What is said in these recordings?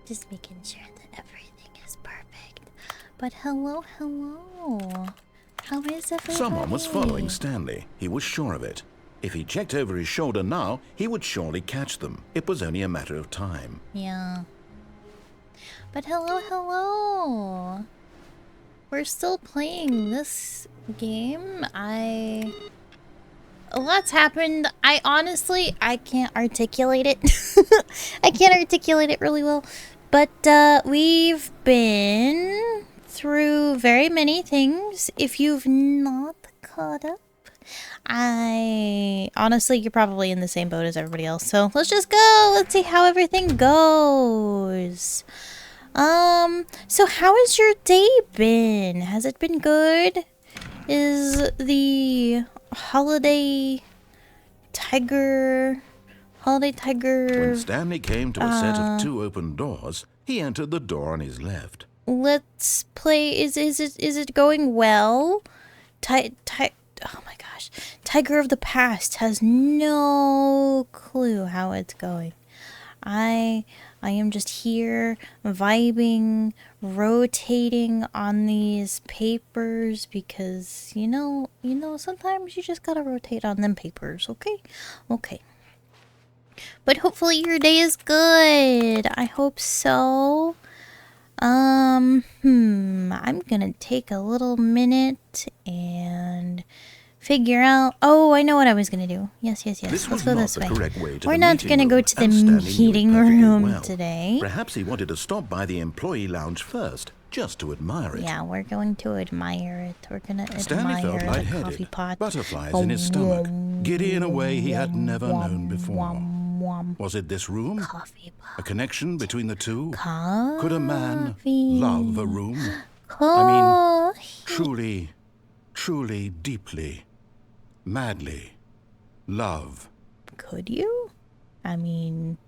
Just making sure that everything is perfect. But hello, hello. How is everybody? Someone was following Stanley. He was sure of it. If he checked over his shoulder now, he would surely catch them. It was only a matter of time. Yeah. But hello, hello. We're still playing this game. A lot's happened. I honestly can't articulate it. I can't articulate it really well. But we've been through very many things. If you've not caught up, honestly, you're probably in the same boat as everybody else. So let's just go. Let's see how everything goes. So how has your day been? Has it been good? Is the holiday tiger... When Stanley came to a set of 2 open doors, he entered the door on his left. Let's play. Is it going well? Oh my gosh. Tiger of the Past has no clue how it's going. I am just here vibing, rotating on these papers because you know sometimes you just gotta rotate on them papers, okay? Okay. But hopefully your day is good. I hope so. I'm gonna take a little minute and figure out. Oh, I know what I was gonna do. Yes. Let's go this way. We're not gonna go to the meeting room today. Perhaps he wanted to stop by the employee lounge first, just to admire it. Yeah, we're going to admire it. We're gonna Stanley felt admire the coffee lightheaded, pot. butterflies in his stomach, giddy in a way he had never known before. Was it this room? Coffee pot. A connection between the two? Coffee. Could a man love a room? Coffee. I mean, truly, deeply, madly love. Could you? I mean,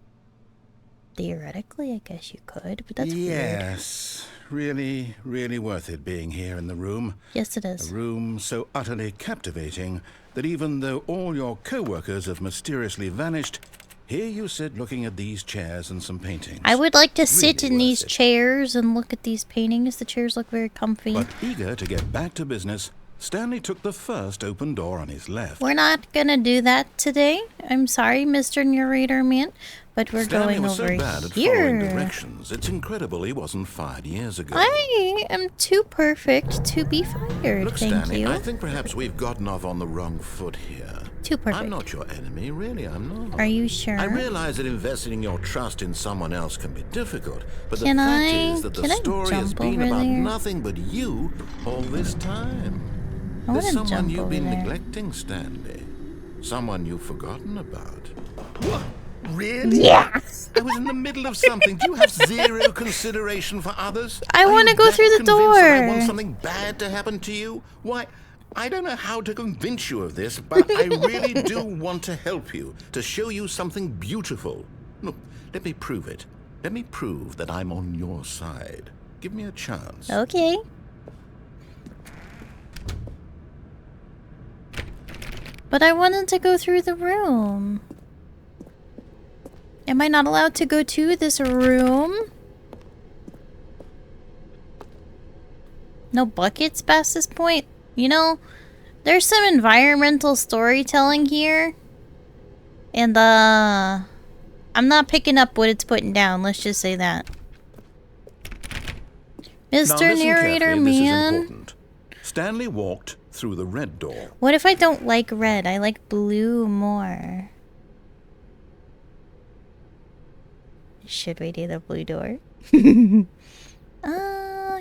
theoretically, I guess you could, but that's weird. Yes, really, really worth it being here in the room. Yes, it is. A room so utterly captivating that even though all your co-workers have mysteriously vanished, here you sit looking at these chairs and some paintings. I would like to sit Really in worth these it. chairs and look at these paintings. The chairs look very comfy. But eager to get back to business, Stanley took the first open door on his left. We're not gonna do that today. I'm sorry, Mr. Narrator Man, but we're Stanley going was over so bad at here. following directions. It's incredible he wasn't fired years ago. I am too perfect to be fired. Look, Thank Stanley, you. I think perhaps we've gotten off on the wrong foot here. Too perfect. I'm not your enemy, really, I'm not. Are you sure? I realize that investing your trust in someone else can be difficult, but Can the fact I- is that the can I story has jump been over about there? nothing but you all this time. I There's wanna someone jump you've over been there. neglecting, Stanley. Someone you've forgotten about. What? Really? Yeah. I was in the middle of something. Do you have zero consideration for others? I Are wanna you go that through the convinced that I door. want something bad to happen to you? Why, I don't know how to convince you of this, but I really do want to help you, to show you something beautiful. Look, let me prove it. Let me prove that I'm on your side. Give me a chance. Okay. But I wanted to go through the room. Am I not allowed to go to this room? No buckets past this point? You know, there's some environmental storytelling here. And, I'm not picking up what it's putting down. Let's just say that. Now Mr. listen Narrator carefully, this is Man. important. Stanley walked through the red door. What if I don't like red? I like blue more. Should we do the blue door?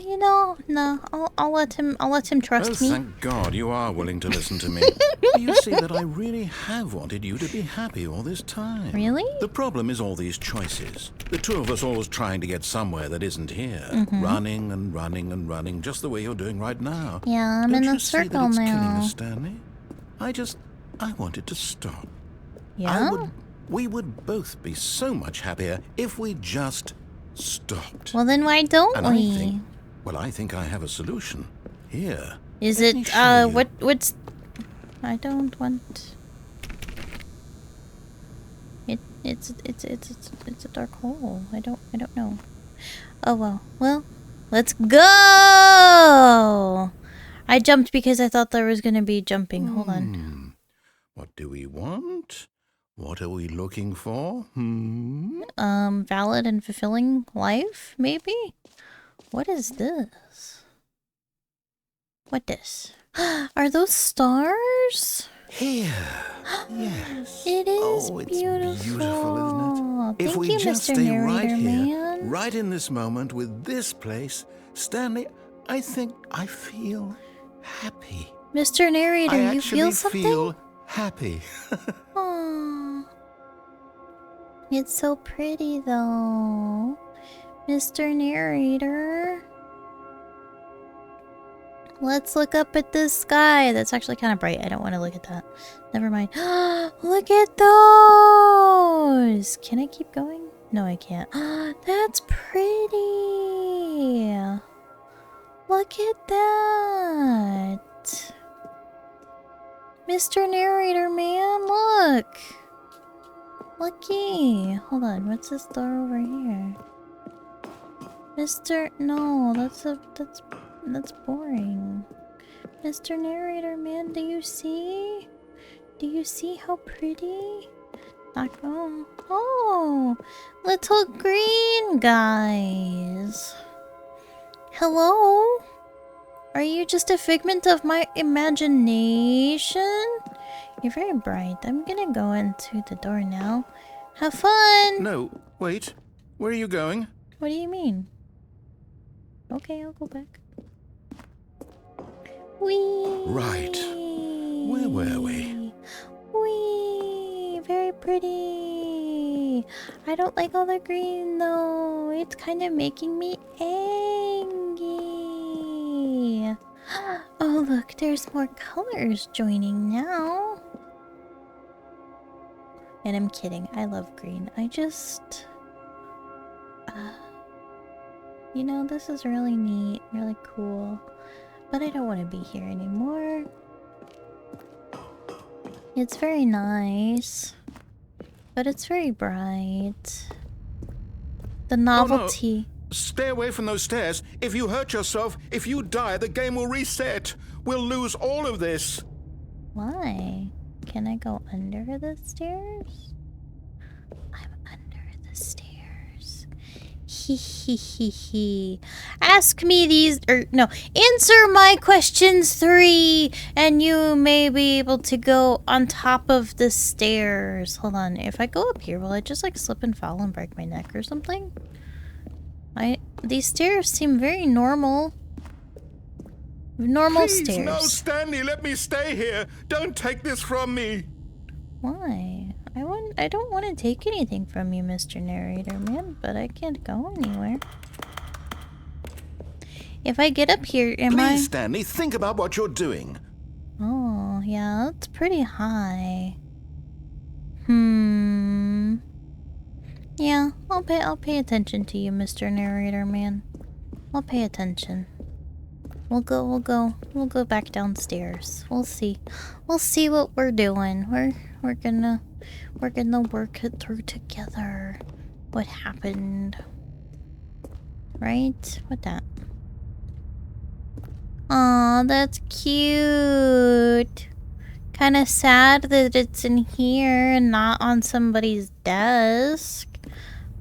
You know, no. I'll let him trust Oh, me. thank God you are willing to listen to me. You see that I really have wanted you to be happy all this time. Really? The problem is all these choices. The two of us always trying to get somewhere that isn't here. Mm-hmm. Running and running and running, just the way you're doing right now. Yeah, I'm Don't in you a see that circle it's killing now. us, Stanley? I wanted to stop. Yeah? We would both be so much happier if we just stopped. Well, then why don't And we? I think I have a solution. Here. Is Let me it, show you. what's... I don't want... It's a dark hole. I don't know. Oh well. Well, let's go! I jumped because I thought there was gonna be jumping. Hold on. What do we want? What are we looking for? Valid and fulfilling life, maybe? What is this? What this? Are those stars? Here. Yes. It is oh, it's beautiful. beautiful, isn't it? If Thank we you, just Mr. stay Narrator, right here, man. right in this moment with this place, Stanley, I think I feel happy. Mr. Narrator, I you feel actually something? feel happy. Aww. It's so pretty, though. Mr. Narrator. Let's look up at the sky. That's actually kind of bright. I don't want to look at that. Never mind. Look at those! Can I keep going? No, I can't. That's pretty! Look at that! Mr. Narrator, man, look! Looky! Hold on, what's this door over here? No, that's boring. Mr. Narrator, man, do you see? Do you see how pretty? Oh, little green guys. Hello? Are you just a figment of my imagination? You're very bright. I'm gonna go into the door now. Have fun! No, wait. Where are you going? What do you mean? Okay, I'll go back. Whee! Right. Where were we? Whee! Very pretty. I don't like all the green though. It's kind of making me angry. Oh look, there's more colors joining now. And I'm kidding. I love green. I just... you know, this is really neat, really cool. But I don't want to be here anymore. It's very nice. But it's very bright. The novelty... Oh, no. Stay away from those stairs. If you hurt yourself, if you die, the game will reset. We'll lose all of this. Why? Can I go under the stairs? I'm under the stairs. Hee hee hee hee. Ask me these, no, answer my questions 3, and you may be able to go on top of the stairs. Hold on, if I go up here, will I just like slip and fall and break my neck or something? These stairs seem very normal. Normal Please, stairs. no, Stanley, let me stay here. Don't take this from me. Why? I don't want to take anything from you, Mr. Narrator, man, but I can't go anywhere. If I get up here, Please, Stanley, think about what you're doing. Oh, yeah, that's pretty high. Yeah, I'll pay attention to you, Mr. Narrator, man. I'll pay attention. We'll go back downstairs. We'll see what we're doing. We're gonna work it through together. What happened? Right? What that? Aw, that's cute. Kind of sad that it's in here and not on somebody's desk.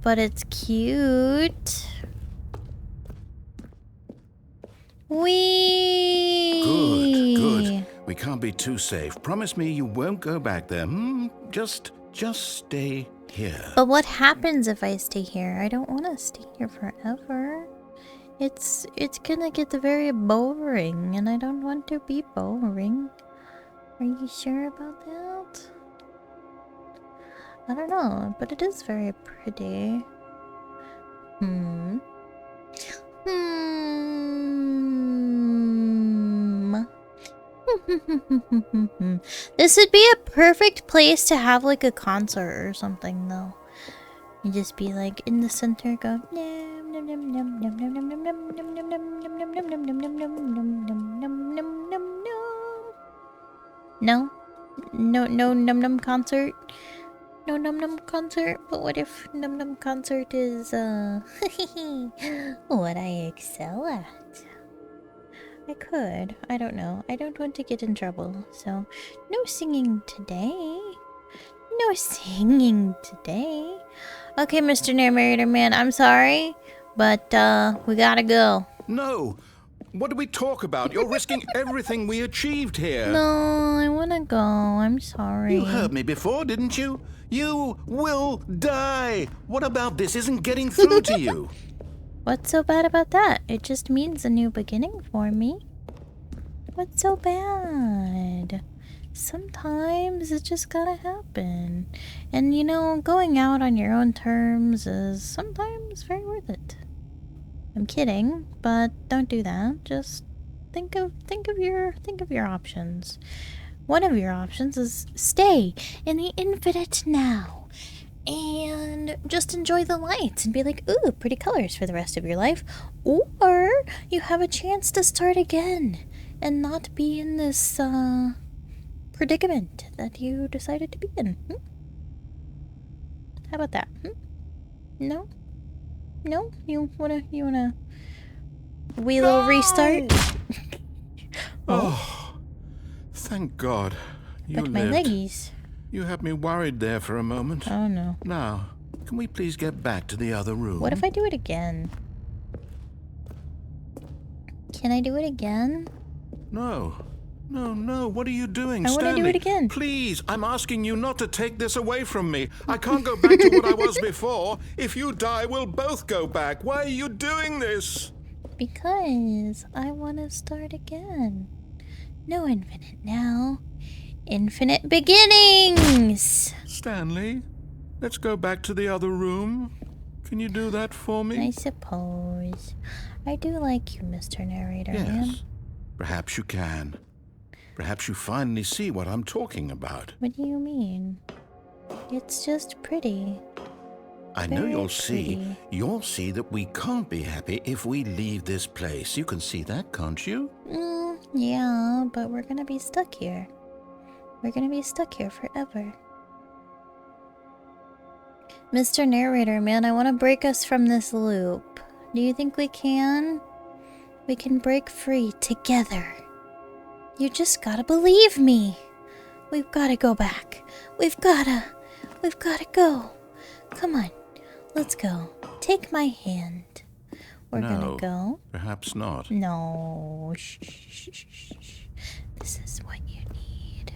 But it's cute. Whee! Good. We can't be too safe. Promise me you won't go back there. Just stay here. But what happens if I stay here? I don't want to stay here forever. It's gonna get very boring, and I don't want to be boring. Are you sure about that? I don't know, but it is very pretty. This would be a perfect place to have like a concert or something, though. You just be like in the center, go. No, num num concert. No Num Num concert? But what if Num Num concert is, what I excel at? I could. I don't know. I don't want to get in trouble, so no singing today. No singing today. Okay, Mr. Narrator Man, I'm sorry, but we gotta go. No! What do we talk about? You're risking everything we achieved here. No, I wanna go. I'm sorry. You heard me before, didn't you? You will die! What about this isn't getting through to you? What's so bad about that? It just means a new beginning for me. What's so bad? Sometimes it just gotta happen. And you know, going out on your own terms is sometimes very worth it. I'm kidding, but don't do that. Just think of your options. One of your options is stay in the infinite now and just enjoy the lights and be like, ooh, pretty colors for the rest of your life. Or you have a chance to start again and not be in this predicament that you decided to be in. How about that? No? No? You wanna wheel restart? Oh, thank God. You But my lived. leggies. You had me worried there for a moment. Oh no. Now, can we please get back to the other room? What if I do it again? Can I do it again? No. No, what are you doing, I want to do Stanley? it again. Please, I'm asking you not to take this away from me. I can't go back to what I was before. If you die, we'll both go back. Why are you doing this? Because I want to start again. No infinite now. Infinite beginnings! Stanley, let's go back to the other room. Can you do that for me? I suppose. I do like you, Mr. Narrator Man. Yes. Perhaps you can. Perhaps you finally see what I'm talking about. What do you mean? It's just pretty. I know Very you'll see. pretty. You'll see that we can't be happy if we leave this place. You can see that, can't you? Yeah, but we're gonna be stuck here. We're gonna be stuck here forever. Mr. Narrator Man, I want to break us from this loop. Do you think we can? We can break free together. You just gotta believe me. We've gotta go back. We've gotta go. Come on, let's go. Take my hand. We're gonna go. Perhaps not. No. Shh, shh, shh, shh, shh. This is what you need.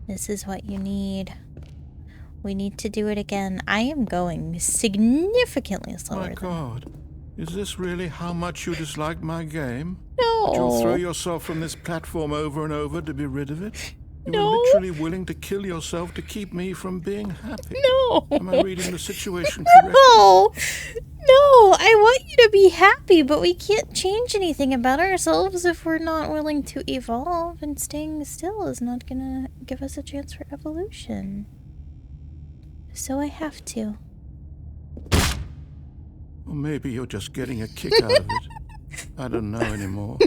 This is what you need. We need to do it again. I am going significantly slower My than... God. Is this really how much you dislike my game? No. You'll throw yourself from this platform over and over to be rid of it? You No. were literally willing to kill yourself to keep me from being happy. No. Am I reading the situation correctly? No. No, I want you to be happy, but we can't change anything about ourselves if we're not willing to evolve, and staying still is not gonna give us a chance for evolution. So I have to. Or maybe you're just getting a kick out of it. I don't know anymore.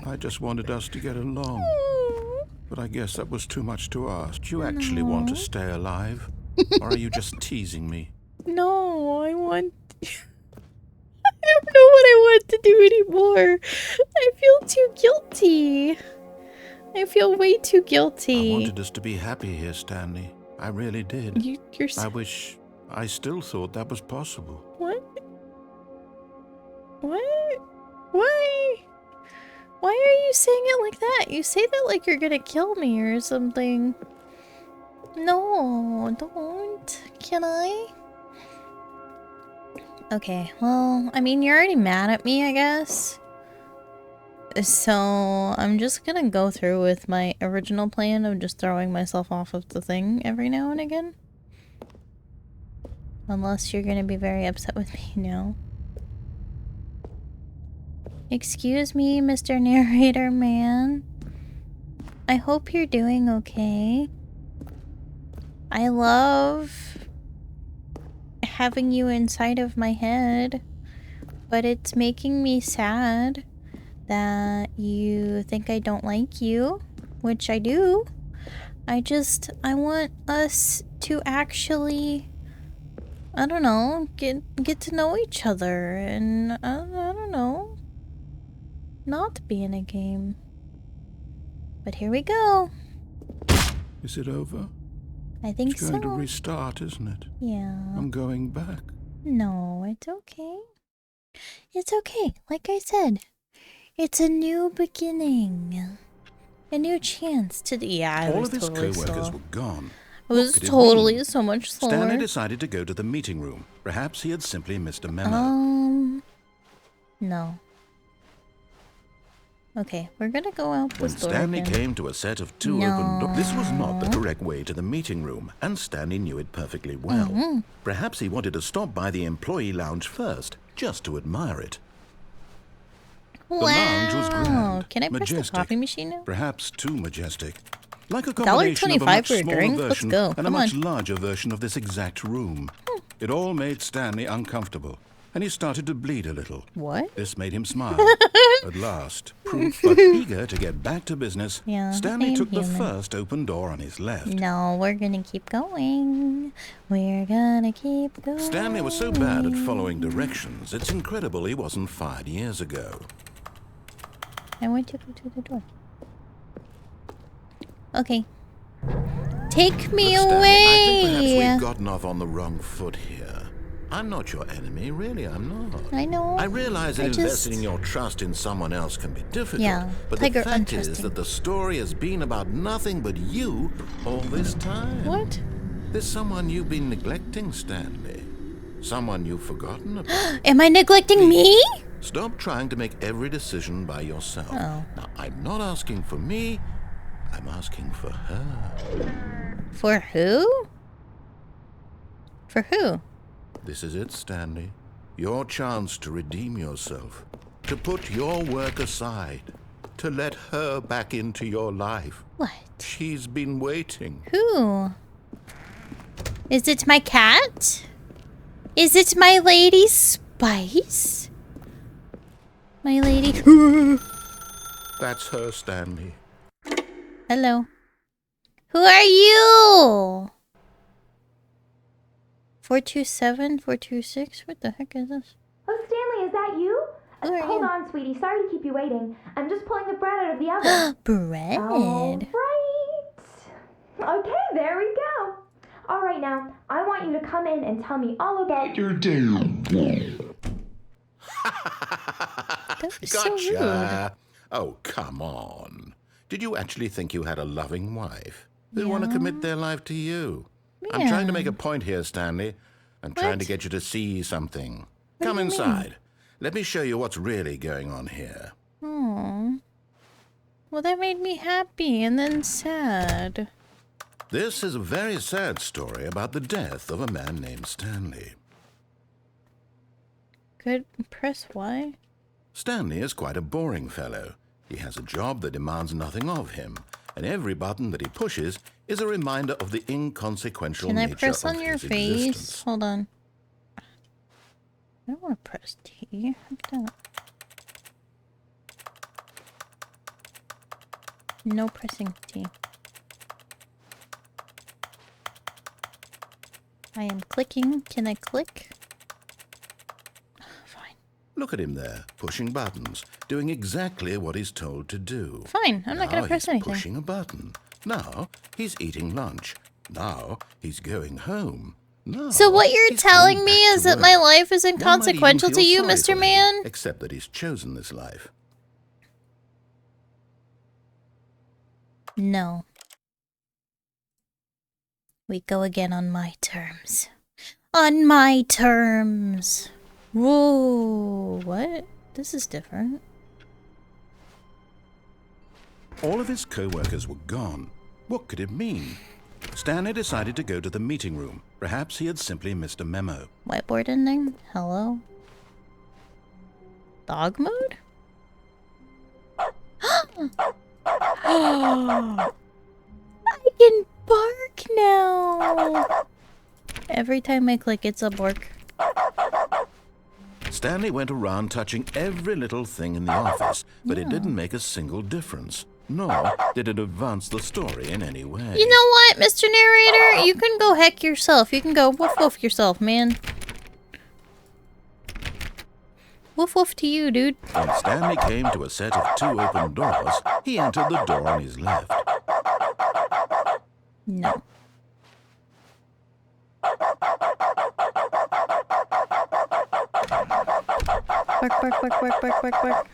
I just wanted us to get along. But I guess that was too much to ask. Do you actually want to stay alive? Or are you just teasing me? No, I want... I don't know what I want to do anymore. I feel too guilty. I feel way too guilty. I wanted us to be happy here, Stanley. I really did. You're I wish I still thought that was possible. What? What? Why? Why are you saying it like that? You say that like you're gonna kill me or something. No, don't. Can I? Okay, well, I mean, you're already mad at me, I guess. So, I'm just gonna go through with my original plan of just throwing myself off of the thing every now and again. Unless you're gonna be very upset with me now. Excuse me, Mr. Narrator Man. I hope you're doing okay. I love having you inside of my head, but it's making me sad that you think I don't like you, which I do. I want us to actually, I don't know, get to know each other and, I don't know, not be in a game. But here we go. Is it over? I think It's going to restart, isn't it? Yeah. I'm going back. No, it's okay. It's okay. Like I said, it's a new beginning. A new chance to... Yeah, all of his co-workers were gone. It was totally so much slower. Stanley decided to go to the meeting room. Perhaps he had simply missed a memo. No. Okay, we're gonna go out When this door Stanley again. came to a set of two open doors, this was not the correct way to the meeting room, and Stanley knew it perfectly well. Perhaps he wanted to stop by the employee lounge first, just to admire it. Wow. The lounge was grand, Can I press majestic, the coffee machine now? perhaps too majestic. Like a combination of a $1.25 much for a smaller drink? Let's version go. and a Come much on. larger version of this exact room. It all made Stanley uncomfortable, and he started to bleed a little. What? This made him smile. At last, proof, but eager to get back to business, Yeah, Stanley I am took the human. first open door on his left. No, we're gonna keep going. We're gonna keep going. Stanley was so bad at following directions, it's incredible he wasn't fired years ago. I want to go to the door. Okay. Take me Look, Stanley, I think perhaps away! we've gotten off on the wrong foot here. I'm not your enemy, really, I'm not. I know. I realize that I just- investing your trust in someone else can be difficult, Yeah, but Tiger, the fact is untrusting. that the story has been about nothing but you all this time. What? There's someone you've been neglecting, Stanley. Someone you've forgotten about. Am I neglecting me? Stop trying to make every decision by yourself. Oh. Now, I'm not asking for me, I'm asking for her. For who? For who? This is it, Stanley. Your chance to redeem yourself. To put your work aside. To let her back into your life. What? She's been waiting. Who? Is it my cat? Is it my lady Spice? My lady... That's her, Stanley. Hello. Who are you? 427, 426? What the heck is this? Oh, Stanley, is that you? Who are Hold you? on, sweetie. Sorry to keep you waiting. I'm just pulling the bread out of the oven. Bread. All right. Okay, there we go. All right, now, I want you to come in and tell me all about your day. That was so rude. Gotcha. Oh, come on. Did you actually think you had a loving wife? They'd want to commit their life to you. I'm trying to make a point here, Stanley. I'm trying to get you to see something. Come inside. Let me show you what's really going on here. Oh. Well, that made me happy and then sad. This is a very sad story about the death of a man named Stanley. Good. Press Y. Stanley is quite a boring fellow. He has a job that demands nothing of him, and every button that he pushes is a reminder of the inconsequential Can I nature press of on your his face? existence. Hold on. I don't want to press T. Like that. No pressing T. I am clicking. Can I click? Fine. Look at him there, pushing buttons, doing exactly what he's told to do. Fine. I'm not going Now to press he's anything. pushing a button. Now he's eating lunch. Now he's going home. Now So what you're he's telling going me back is to that my work. life is One might even inconsequential to feel you, sorry Mr. for him, Man? except that he's chosen this life. No. We go again on my terms. On my terms. Whoa. What? This is different. All of his co-workers were gone. What could it mean? Stanley decided to go to the meeting room. Perhaps he had simply missed a memo. Whiteboard ending? Hello? Dog mode? I can bark now! Every time I click, it's a bork. Stanley went around touching every little thing in the office, but it didn't make a single difference. nor did it advance the story in any way. You know what, Mr. Narrator? You can go heck yourself. You can go woof woof yourself, man. Woof woof to you, dude. When Stanley came to a set of 2 open doors, he entered the door on his left. No. Bark, bark, bark, bark, bark, bark, bark.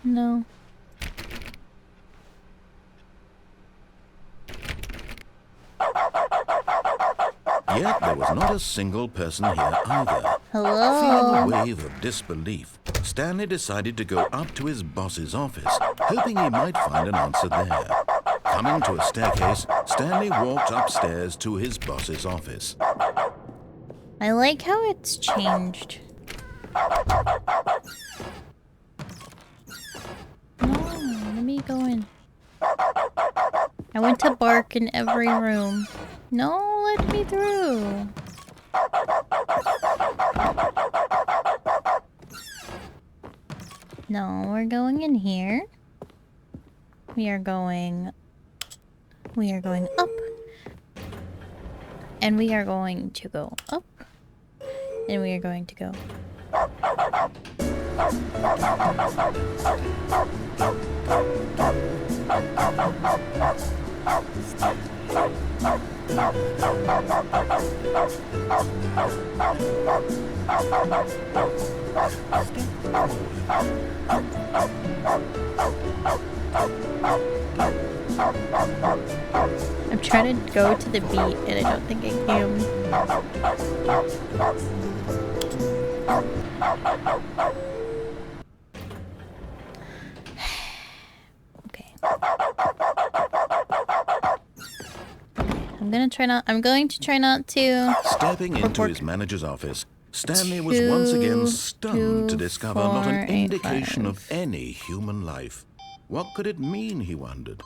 No. Yet there was not a single person here either. Hello? Feeling a wave of disbelief, Stanley decided to go up to his boss's office, hoping he might find an answer there. Coming to a staircase, Stanley walked upstairs to his boss's office. I like how it's changed. No, let me go in. I went to bark in every room. No, let me through. No, we're going in here. We are going up. And we are going to go up. And we are going to go. I'm trying to go to the beat and I don't think I can. Okay. I'm going to try not to. Stepping into his manager's office, Stanley was once again stunned to discover not an indication of any human life. What could it mean, he wondered.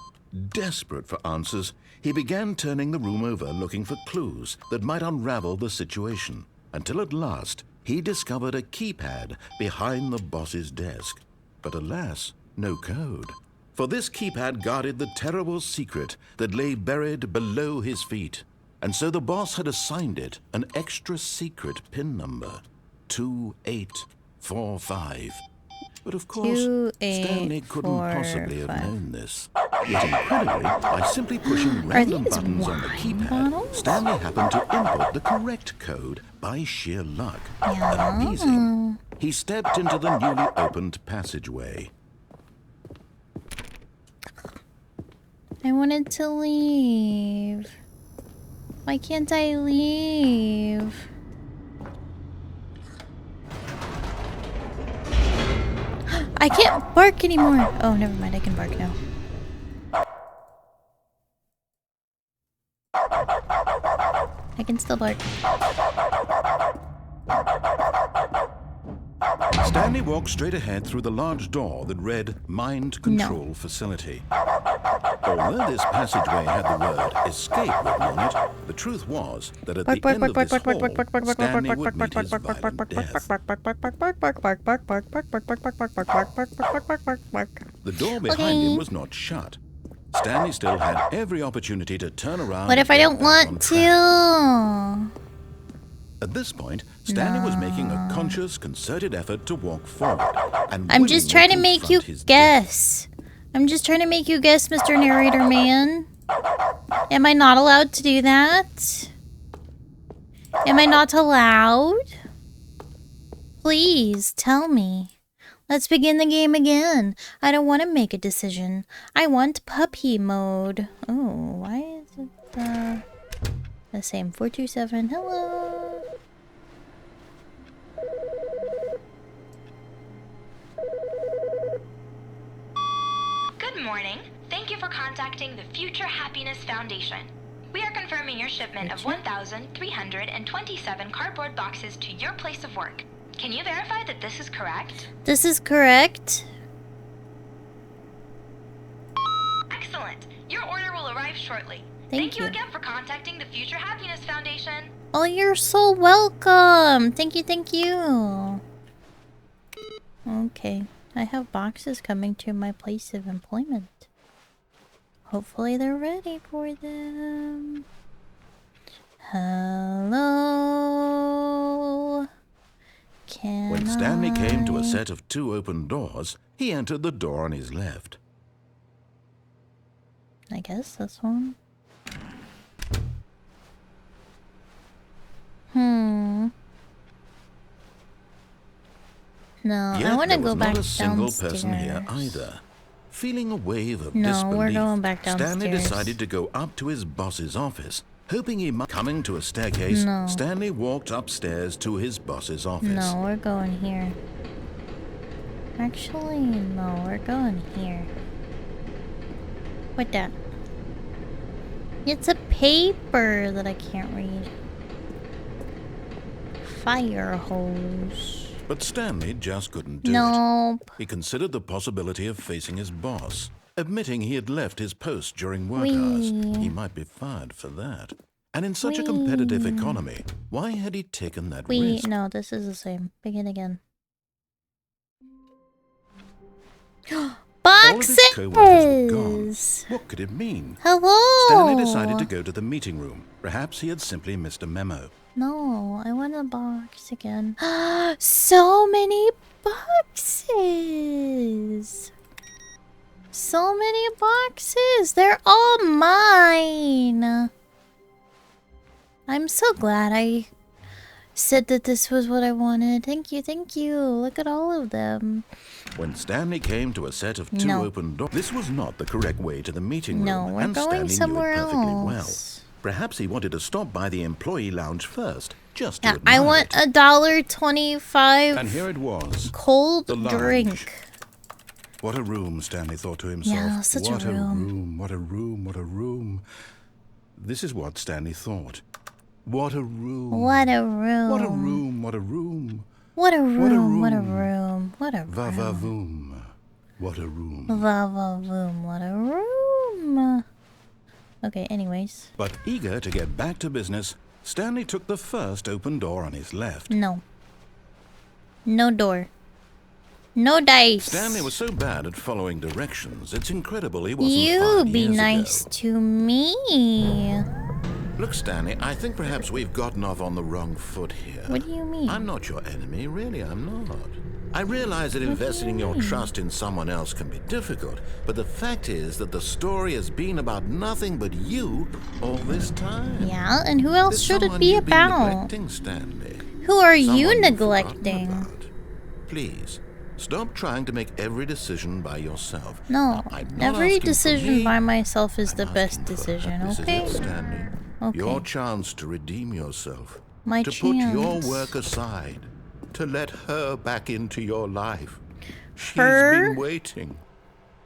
Desperate for answers, he began turning the room over looking for clues that might unravel the situation, until at last he discovered a keypad behind the boss's desk. But alas, no code. For this keypad guarded the terrible secret that lay buried below his feet. And so the boss had assigned it an extra secret PIN number, 2845. But of course, Stanley couldn't possibly have known this. Yet incredibly, by simply pushing random buttons on the keypad, Stanley happened to input the correct code by sheer luck. Amazing. He stepped into the newly opened passageway. I wanted to leave. Why can't I leave? I can't bark anymore. Oh, never mind. I can bark now. I can still bark. Stanley walked straight ahead through the large door that read Mind Control Facility. Although this passageway had the word escape written on it, the truth was that at the end of this hall, Stanley would meet his violent death. The door behind him was not shut. Stanley still had every opportunity to turn around. What if I don't want to? At this point, Stanley was making a conscious, concerted effort to walk forward. And I'm just trying to make you guess. I'm just trying to make you guess, Mr. Narrator Man. Am I not allowed to do that? Am I not allowed? Please, tell me. Let's begin the game again. I don't want to make a decision. I want puppy mode. Oh, why is it the same? 427, hello. Good morning. Thank you for contacting the Future Happiness Foundation. We are confirming your shipment of 1,327 cardboard boxes to your place of work. Can you verify that this is correct? This is correct. Excellent. Your order will arrive shortly. Thank you again for contacting the Future Happiness Foundation. Oh, you're so welcome. Thank you, thank you. Okay. I have boxes coming to my place of employment. Hopefully they're ready for them. Hello? When Stanley came to a set of 2 open doors, he entered the door on his left. I guess this one. No, Yet I want to go back there was not a single downstairs. person here either. Feeling a wave of No, disbelief, we're going back downstairs. Stanley decided to go up to his boss's office, hoping he might. Coming to a staircase, No. Stanley walked upstairs to his boss's office. No, we're going here. Actually, no, we're going here. What that? It's a paper that I can't read. Fire hose. But Stanley just couldn't do it. Nope. He considered the possibility of facing his boss, admitting he had left his post during work Wee. hours. He might be fired for that. And in such a competitive economy, why had he taken that risk? No, this is the same. Begin again. All of his co-workers were gone. Boxes! What could it mean? Hello! Stanley decided to go to the meeting room. Perhaps he had simply missed a memo. No, I want a box again. So many boxes! So many boxes! They're all mine! I'm so glad I said that this was what I wanted. Thank you, thank you. Look at all of them. When Stanley came to a set of 2 No. open doors, this was not the correct way to the meeting room. No, we're and going Stanley somewhere knew it perfectly else. well. Perhaps he wanted to stop by the employee lounge first, just to Yeah, admire I want it. $1.25 And here it was. cold the lounge. drink. What a room, Stanley thought to himself. Yeah, such a what room. What a room, what a room. This is what Stanley thought. What a room. What a room. What a room, what a room. What a room. What a What a room. room. What a room. Va-va-voom. What a room. Va-va-voom. What a room. Okay, anyways. But eager to get back to business, Stanley took the first open door on his left. No. No door. No dice. Stanley was so bad at following directions, it's incredible he wasn't You fired be years nice ago. to me. Look, Stanley, I think perhaps we've gotten off on the wrong foot here. What do you mean? I'm not your enemy, really, I'm not. I realize that investing your trust in someone else can be difficult, but the fact is that the story has been about nothing but you all this time. Yeah, and who else There's should it someone be you've been about? neglecting, Stanley. Who are Someone you you've forgotten neglecting? about. Please, stop trying to make every decision by yourself. No, I'm not every asking for decision me, by myself is I'm the best asking for decision, her. This okay? is it, Stanley. Okay. Your chance to redeem yourself. My to put your chance. work aside. To let her back into your life. She's Her? been waiting.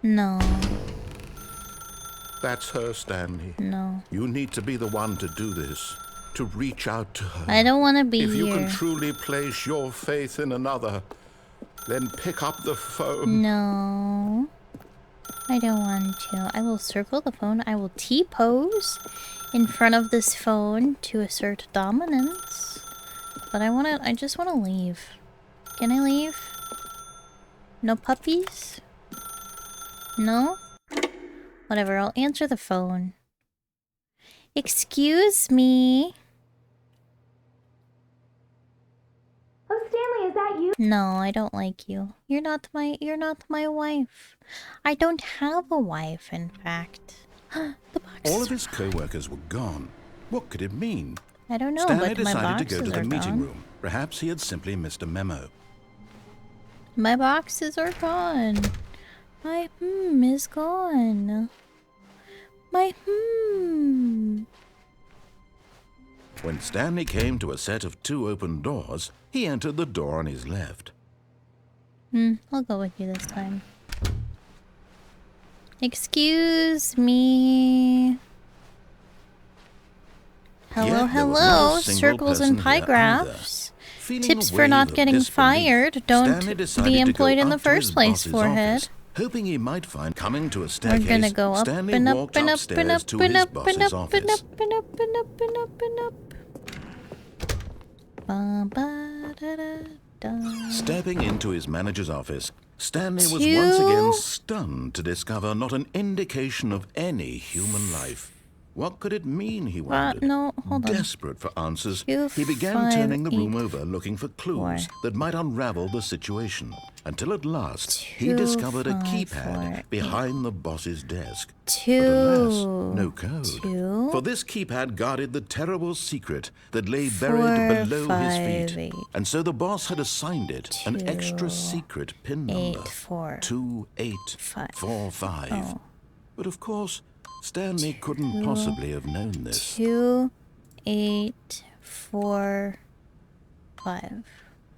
No, That's her, Stanley. no. You need to be the one to do this. To reach out to her. I don't want to be If you here. can truly place your faith in another, then pick up the phone. No. I don't want to. I will circle the phone. I will T-pose in front of this phone to assert dominance. But I just want to leave. Can I leave? No puppies? No? Whatever, I'll answer the phone. Excuse me? Oh, Stanley, is that you? No, I don't like you. You're not my wife. I don't have a wife, in fact. The boxes All of are his co-workers were gone. What could it mean? I don't know, Stanley but my decided to boxes go to the are meeting gone. room. Perhaps he had simply missed a memo. My boxes are gone. My is gone. My When Stanley came to a set of 2 open doors, he entered the door on his left. I'll go with you this time. Excuse me. Hello, Yet there was hello. not a single Circles and person pie here graphs. Feeling Tips a for wave not of getting disbelief, fired. Don't Stanley decided be to go employed in the up to his first place, boss's forehead. office, hoping he might find coming to a We're staircase. gonna go up Stanley and up walked and up upstairs and up to and his up and boss's up and office. up and up and up and up and up. Ba ba da da da. Stepping into his manager's office, Stanley was once again stunned to discover not an indication of any human life. What could it mean, he wondered. No, hold on. Desperate for answers, 2, he began 5, turning the room 8, over looking for 4. clues that might unravel the situation, until at last he 2, discovered a 5, keypad 4, behind the boss's desk. 2. But alas, no code. 2. For this keypad guarded the terrible secret that lay 4, buried below 5, his feet. 8, And so the boss had assigned it an 2, extra secret pin number. 8, 4, 2845. Oh. But of course, Stanley couldn't possibly have known this. 2, 8, 4, 5.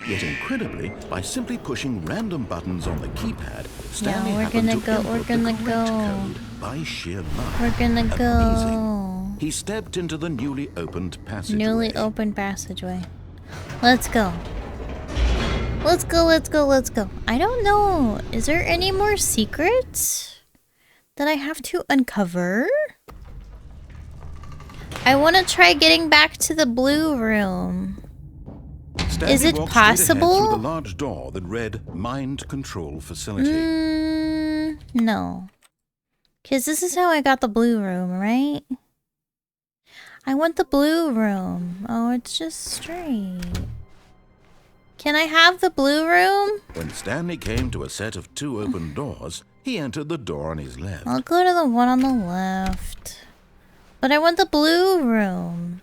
Yet incredibly, by simply pushing random buttons on the keypad, Stanley we're happened gonna to go, input we're the gonna correct go. code by sheer luck. We're gonna Amazing. go. He stepped into the newly opened passageway. Newly opened passageway. Let's go. Let's go, let's go, let's go. I don't know. Is there any more secrets that I have to uncover? I want to try getting back to the blue room. Stanley Is it walked straight ahead possible? through the large door that read Mind Control Facility. No. Because this is how I got the blue room, right? I want the blue room. Oh, it's just straight. Can I have the blue room? When Stanley came to a set of 2 open doors, he entered the door on his left. I'll go to the one on the left. But I want the blue room.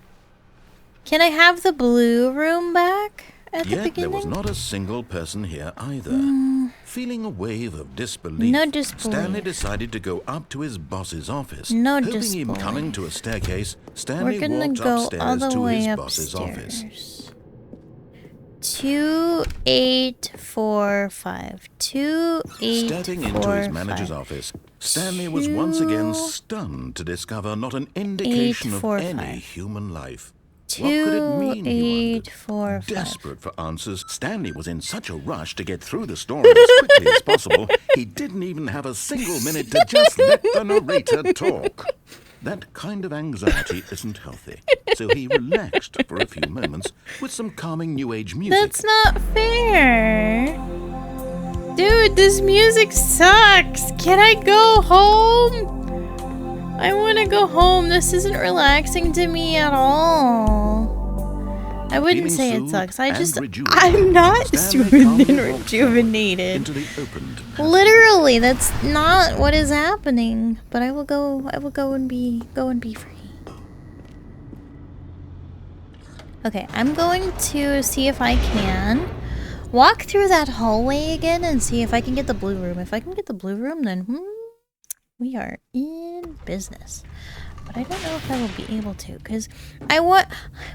Can I have the blue room back at the Yet beginning? there was not a single person here either. Feeling a wave of disbelief, No disbelief. Stanley decided to go up to his boss's office. No Hoping disbelief. him coming to a staircase, We're Stanley gonna walked go upstairs all the to way his boss's upstairs. office. 2, 8, 4, 5. 2, 8, Stepping 4, into his manager's 5. office, Stanley was once again 2, stunned to discover not an indication 8, 4, of any 5. human life. 2, What could it mean, he 8, wondered. 4, 5. Desperate for answers, Stanley was in such a rush to get through the story as quickly as possible, he didn't even have a single minute to just let the narrator talk. That kind of anxiety isn't healthy, so he relaxed for a few moments with some calming New Age music. That's not fair. Dude, this music sucks. Can I go home? I want to go home. This isn't relaxing to me at all. I wouldn't say it sucks. I'm not rejuvenated. Into the opened passage. Literally, that's not what is happening. But I will go and be free. Okay, I'm going to see if I can walk through that hallway again and see if I can get the blue room. If I can get the blue room, then we are in business. But I don't know if I will be able to, because I want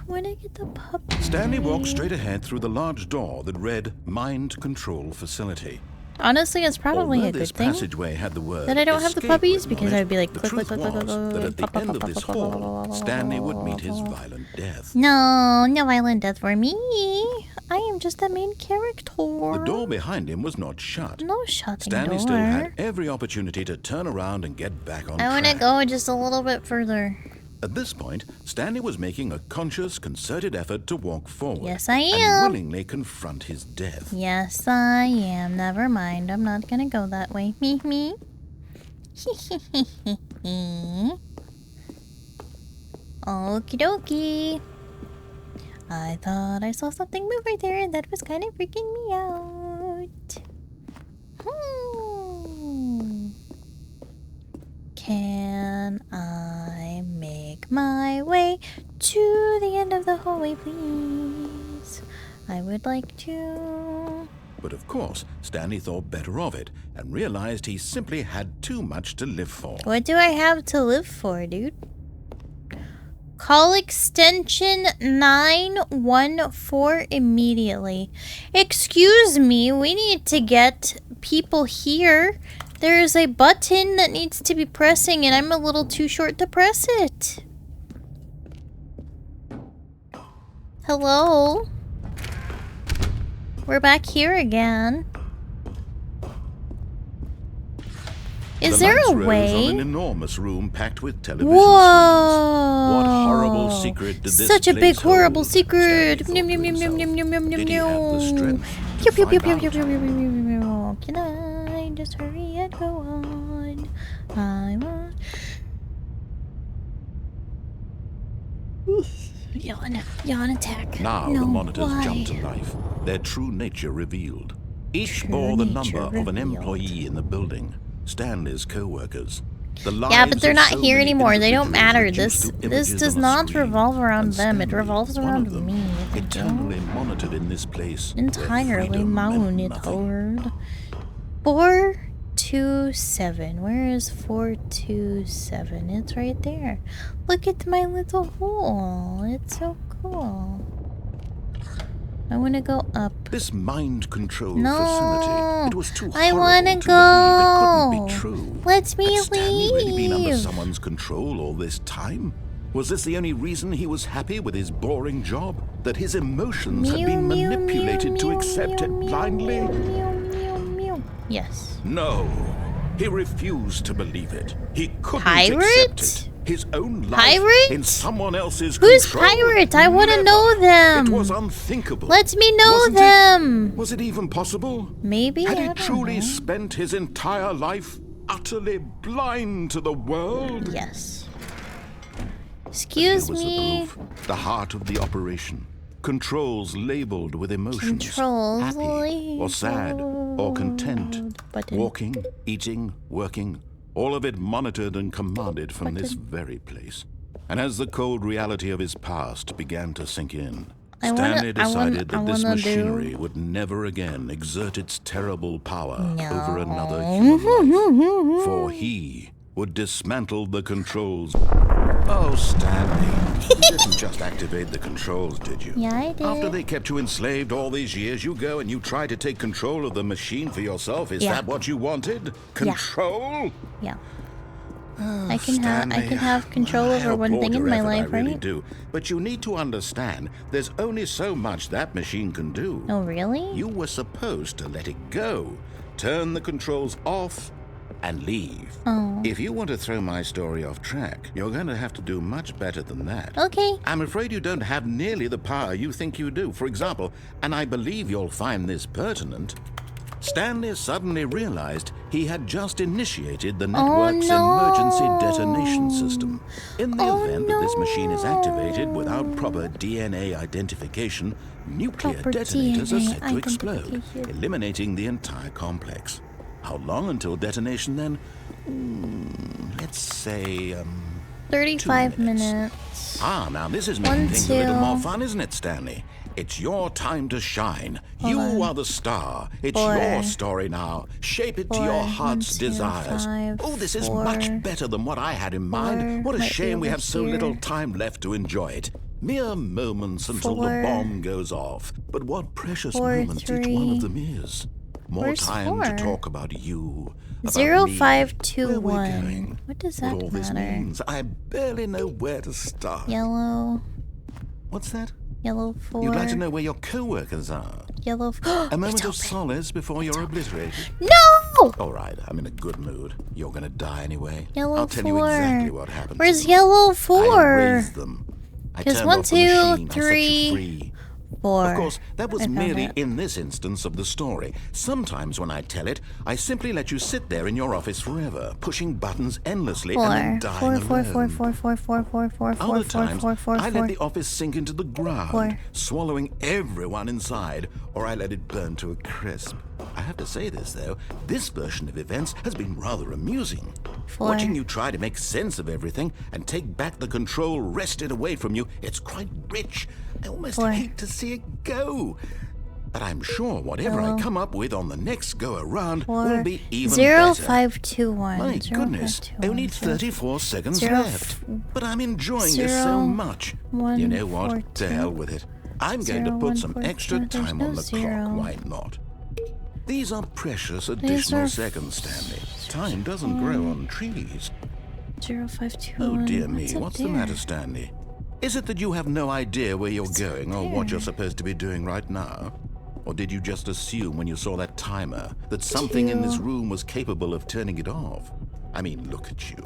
to get the puppy. Stanley walked straight ahead through the large door that read Mind Control Facility. Honestly, it's probably Although a good this thing passageway had the word that I don't have the escape puppies, written because on it, I'd be like, the click, truth click, click, click, was that at the end of this hall, Stanley would meet his click. violent death. No violent death for me. I am just the main character. The door behind him was not shut. No shutting Stanley door. still had every opportunity to turn around and get back on I want to track. go just a little bit further. At this point, Stanley was making a conscious, concerted effort to walk forward. Yes, I And am. willingly confront his death. Yes, I am. Never mind. I'm not gonna go that way. Me. Okie dokie. I thought I saw something move right there, and that was kind of freaking me out. Can I make my way to the end of the hallway, please? I would like to. But of course, Stanley thought better of it and realized he simply had too much to live for. What do I have to live for, dude? Call extension 914 immediately. Excuse me, we need to get people here. There is a button that needs to be pressing, and I'm a little too short to press it. Hello? We're back here again. Is there a way? On an enormous room packed with television Whoa! screens. What horrible secret did this Such a big place horrible hold? secret. Stanley thought to himself. Did he have the strength to Pew pew pew find pew pew out? pew pew pew pew. How can I just hurry and go on? I want. Yawn attack. Now no, the monitors why? jump to life, their true nature revealed. Each True bore the nature number of an revealed. employee in the building, Stanley's co-workers. The Yeah, but lives they're of not so here many anymore. They don't individuals matter. reduced This to images does on a not screen. revolve around And them. It Stanley, revolves one around of them, me. eternally monitored in this place. Entirely where freedom meant nothing. monitored. 427. Where is 427? It's right there. Look at my little hole. It's so cool. I want to go up. This mind-controlled No, facility, it was too I horrible wanna to believe it couldn't go. be true. Let me Had Stanley really been under leave. someone's control all this time? Was this the only reason he was happy with his boring job? That his emotions had been manipulated to accept it blindly? Yes. No, he refused to believe it. He couldn't Pirate? accept it. His own life Pirate? in someone else's Who's control. pirate? I want to Never. know them. It was unthinkable. Let me know Wasn't them. Was it even possible? Maybe. Had I he don't truly know. spent his entire life utterly blind to the world? Yes. Here Excuse was me. the proof, the heart of the operation. Controls labeled with emotions. Controls happy or sad or content. Button. Walking, eating, working. All of it monitored and commanded from this very place. And as the cold reality of his past began to sink in, Stanley decided that this machinery would never again exert its terrible power over another human life. For he would dismantle the controls. Oh, Stanley, you didn't just activate the controls, did you? Yeah, I did. After they kept you enslaved all these years, you go and you try to take control of the machine for yourself. Is Yeah. that what you wanted? Control? Yeah. I can have control I over one applaud thing in your my effort, life, I really right? do. But you need to understand, there's only so much that machine can do. Oh, really? You were supposed to let it go, turn the controls off, and leave. Oh. If you want to throw my story off track, you're going to have to do much better than that. Okay. I'm afraid you don't have nearly the power you think you do. For example, and I believe you'll find this pertinent, Stanley suddenly realized he had just initiated the network's emergency detonation system. In the event that this machine is activated without proper DNA identification, nuclear Proper detonators are set to DNA explode, identification. eliminating the entire complex. How long until detonation then? Let's say, 35 2 minutes. minutes. Ah, now this is 1, making things a little 2. more fun, isn't it, Stanley? It's your time to shine. You are the star. It's 4. your story now. Shape it to 4, your 1, heart's 2, desires. 5, Oh, this is 4, much better than what I had in 4, mind. What a might be shame we over have so here. little time left to enjoy it. Mere moments until the 4, bomb goes off. But what precious 4, moments each one 3. of them is. More Where's time 4? to talk about you. About 0, me, 5, 2, where we're 1. going, What does what that all this matter? means. I barely know where to start. Yellow. What's that? Yellow 4. You'd like to know where your co-workers are. Yellow. A moment It's of open. solace before you're obliterated. No! All right, I'm in a good mood. You're gonna die anyway. Yellow I'll 4. tell you exactly what happened. Where's to them. yellow I 4? erased them. I 'Cause turned 1, off the 2, machine. 3, I set you free. 4. Of course, that was I found merely it. in this instance of the story. Sometimes when I tell it, I simply let you sit there in your office forever, pushing buttons endlessly and then dying 4, 4, 4, alone. 4, 4, 4, 4, 4, 4, Other 4, times, 4, 4, I 4. let the office sink into the ground, 4. swallowing everyone inside, or I let it burn to a crisp. I have to say this, though, this version of events has been rather amusing. 4. Watching you try to make sense of everything and take back the control wrested away from you, it's quite rich. I almost 4. hate to see it go. But I'm sure whatever I come up with on the next go-around will be even 0, better. 5, 2, 1. My 0, goodness, 5, 2, 1, only 0, 34 seconds 0, left. But I'm enjoying this 0, so much. 1, You know what? 4, To 2, hell with it. I'm going 0, to 1, put some 4, extra 2, there's time no on the 0. clock. Why not? These are precious are additional seconds, Stanley. Time doesn't grow on trees. 0, 5, 2, Oh 1. dear me, up what's the there? matter, Stanley? Is it that you have no idea where you're going or what you're supposed to be doing right now? Or did you just assume when you saw that timer that something in this 2. room was capable of turning it off? I mean, look at you.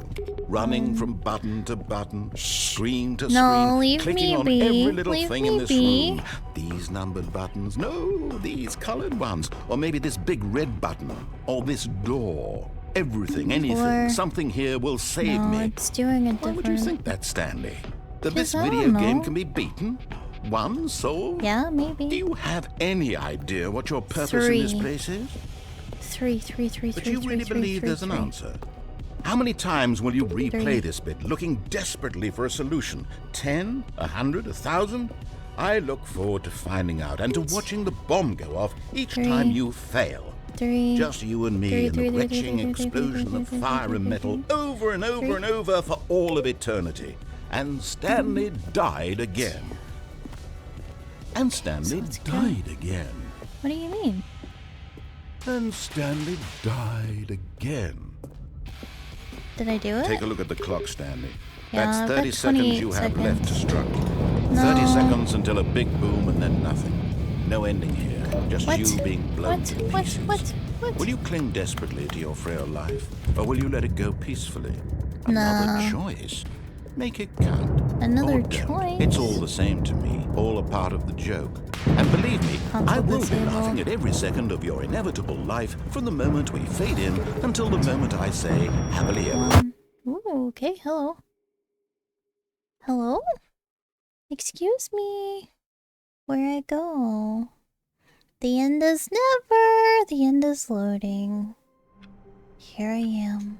Running from button to button, screen to No, screen, leave clicking me on be. every little Leave thing me in this be. room. These numbered buttons. No, these colored ones. Or maybe this big red button. Or this door. Everything, anything. Or- Something here will save No, me. it's doing a Why different... would you think that, Stanley? That this 'Cause I video don't game know. can be beaten? One solved? Yeah, Do maybe. you have any idea what your purpose in this 3. place is? 3. But you really believe there's an answer? How many times will you replay 3. this bit, looking desperately for a solution? 10? 100? 1,000? I look forward to finding out and to watching the bomb go off each 3. time you fail. 3. Just you and me 3, in 3, the 3, retching 3, 3, 3, explosion 3, of 3, fire 3, and 3, metal 3. over and over 3. and over for all of eternity. And Stanley died again. And Stanley let's go. died again. What do you mean? And Stanley died again. Did I do it? Take a look at the clock, Stanley. Yeah, That's I've 30 got seconds 28 you have seconds. left to struggle. No. 30 seconds until a big boom and then nothing. No ending here. Just What? you being blown What? to What? pieces. What? Will you cling desperately to your frail life, or will you let it go peacefully? Another No. choice. Make it count. Another Or don't. choice? It's all the same to me. All a part of the joke. And believe me, Console I will be disabled. laughing at every second of your inevitable life from the moment we fade in until the moment I say happily ever. Ooh, okay, hello. Hello? Excuse me. Where I go? The end is never. The end is loading. Here I am.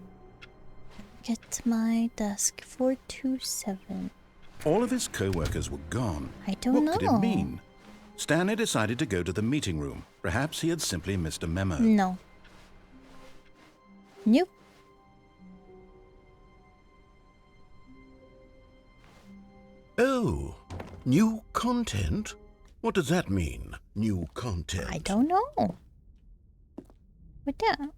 Get to my desk. 427. All of his co-workers were gone. I don't What could know. it mean? Stanley decided to go to the meeting room. Perhaps he had simply missed a memo. No. Nope. Oh, new content? What does that mean, new content? I don't know. What that?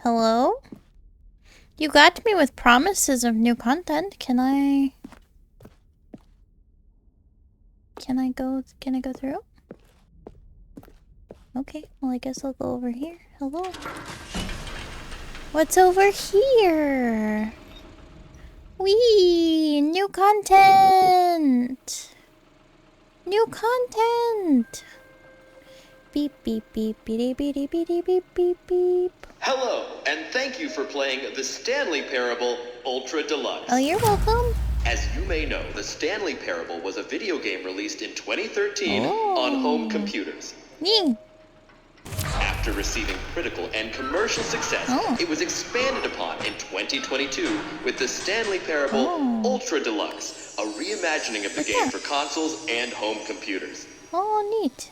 Hello? You got me with promises of new content. Can I go through? Okay, well I guess I'll go over here. Hello? What's over here? Wee! New content! New content! Beep beep beep beep beep beep beep beep beep beep. Hello, and thank you for playing the Stanley Parable Ultra Deluxe. Oh, you're welcome. As you may know, the Stanley Parable was a video game released in 2013 Oh. on home computers. Nee. After receiving critical and commercial success, Oh. it was expanded upon in 2022 with the Stanley Parable Oh. Ultra Deluxe, a reimagining of the What's game that? for consoles and home computers. Oh, neat.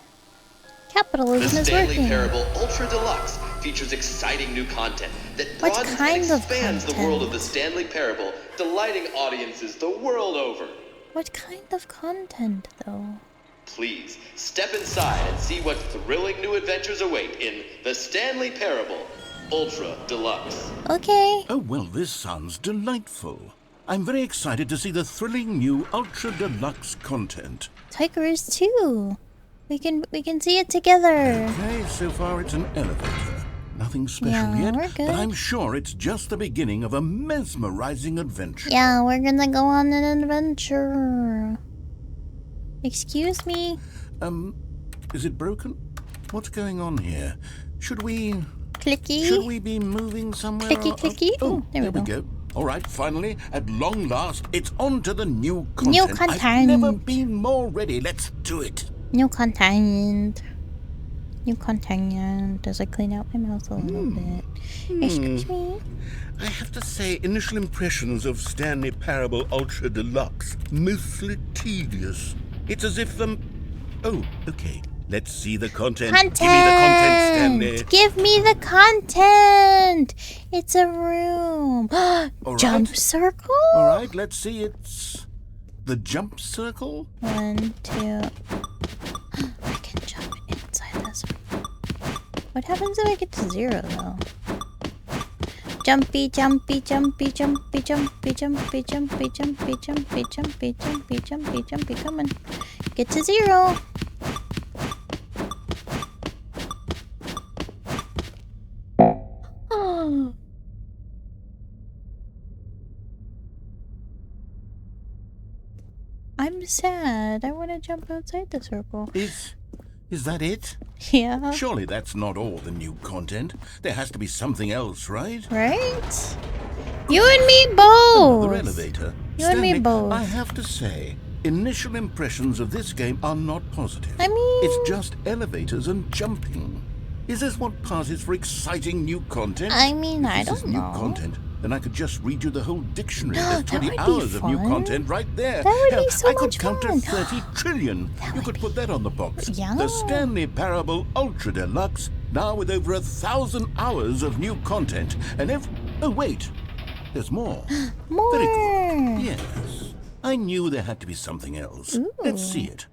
The Capitalism is Stanley working. Parable Ultra Deluxe features exciting new content that What broadens kind and of expands the world of the content? Stanley Parable, delighting audiences the world over. What kind of content, though? Please, step inside and see what thrilling new adventures await in the Stanley Parable Ultra Deluxe. Okay. Oh, well, this sounds delightful. I'm very excited to see the thrilling new Ultra Deluxe content. Tiger is too. We can see it together. Okay, so far it's an elevator. Nothing special Yeah, yet, we're good. but I'm sure it's just the beginning of a mesmerizing adventure. Yeah, we're gonna go on an adventure. Excuse me. Is it broken? What's going on here? Should we Clicky. be moving somewhere? Clicky, or- clicky. Oh, Ooh, there we go. All right, finally, at long last, it's on to the new content. New I've content. never been more ready. Let's do it. New content. New content. Does I clean out my mouth a little bit? Excuse me. I have to say, initial impressions of Stanley Parable Ultra Deluxe, mostly tedious. It's as if Oh, okay. Let's see the content. Content. Give me the content, Stanley. Give me the content. It's a room. All Jump right. circle. All right, let's see. It's the jump circle. 1, 2. I can jump inside this. What happens if I get to 0 though? Jumpy, jumpy, jumpy, jumpy, jumpy, jumpy, jumpy, jumpy, jumpy, jumpy, jumpy, jumpy, jumpy. Come on. Get to 0. I'm sad. I want to jump outside the circle. Is that it? Yeah. Surely that's not all the new content. There has to be something else, right? Right? You and me both. Another elevator. You and me Stanley, both. I have to say, initial impressions of this game are not positive. I mean... It's just elevators and jumping. Is this what passes for exciting new content? I mean, I If this don't is new know. content, then I could just read you the whole dictionary. No, There's that 20 would be hours of new fun. content right there. That would Hell, be so I could much count to fun. 30 trillion. That You would could be- put that on the box. Yeah. The Stanley Parable Ultra Deluxe, now with over 1,000 hours of new content. And oh, wait. There's more. More. Very good. Yes. I knew there had to be something else. Ooh. Let's see it.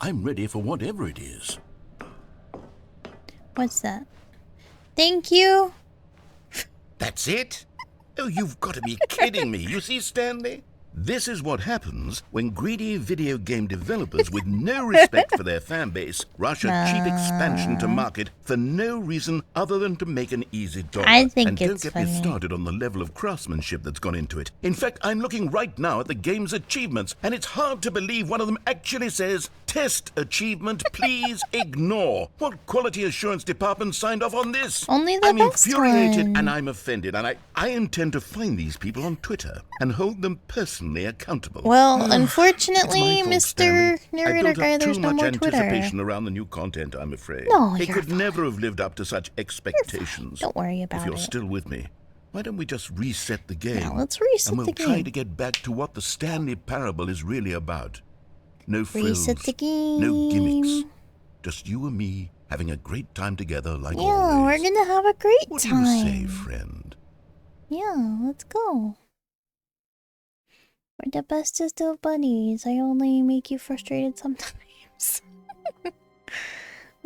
I'm ready for whatever it is. What's that? Thank you. That's it? Oh, you've got to be kidding me. You see, Stanley? This is what happens when greedy video game developers with no respect for their fan base rush a cheap expansion to market for no reason other than to make an easy dollar. I think and it's don't get me funny. started on the level of craftsmanship that's gone into it. In fact, I'm looking right now at the game's achievements, and it's hard to believe one of them actually says, "Test achievement, please ignore." What quality assurance department signed off on this? Only the I'm best infuriated one. and I'm offended, and I intend to find these people on Twitter and hold them personally accountable. Well, It's unfortunately, my fault, Mr. Stanley. Narrator I built Guy, up there's too no much more Twitter. anticipation around the new content, I'm afraid. No, It you're could never have lived up to such expectations. Don't worry If about you're it. still with me, why don't we just reset the game? Now, let's reset and we'll the try game. to get back to what the Stanley Parable is really about. No frills, Reset the game. no gimmicks. Just you and me having a great time together like Yeah, always. we're gonna have a great What do time. you say, friend? Yeah, let's go. We're the bestest of buddies. I only make you frustrated sometimes.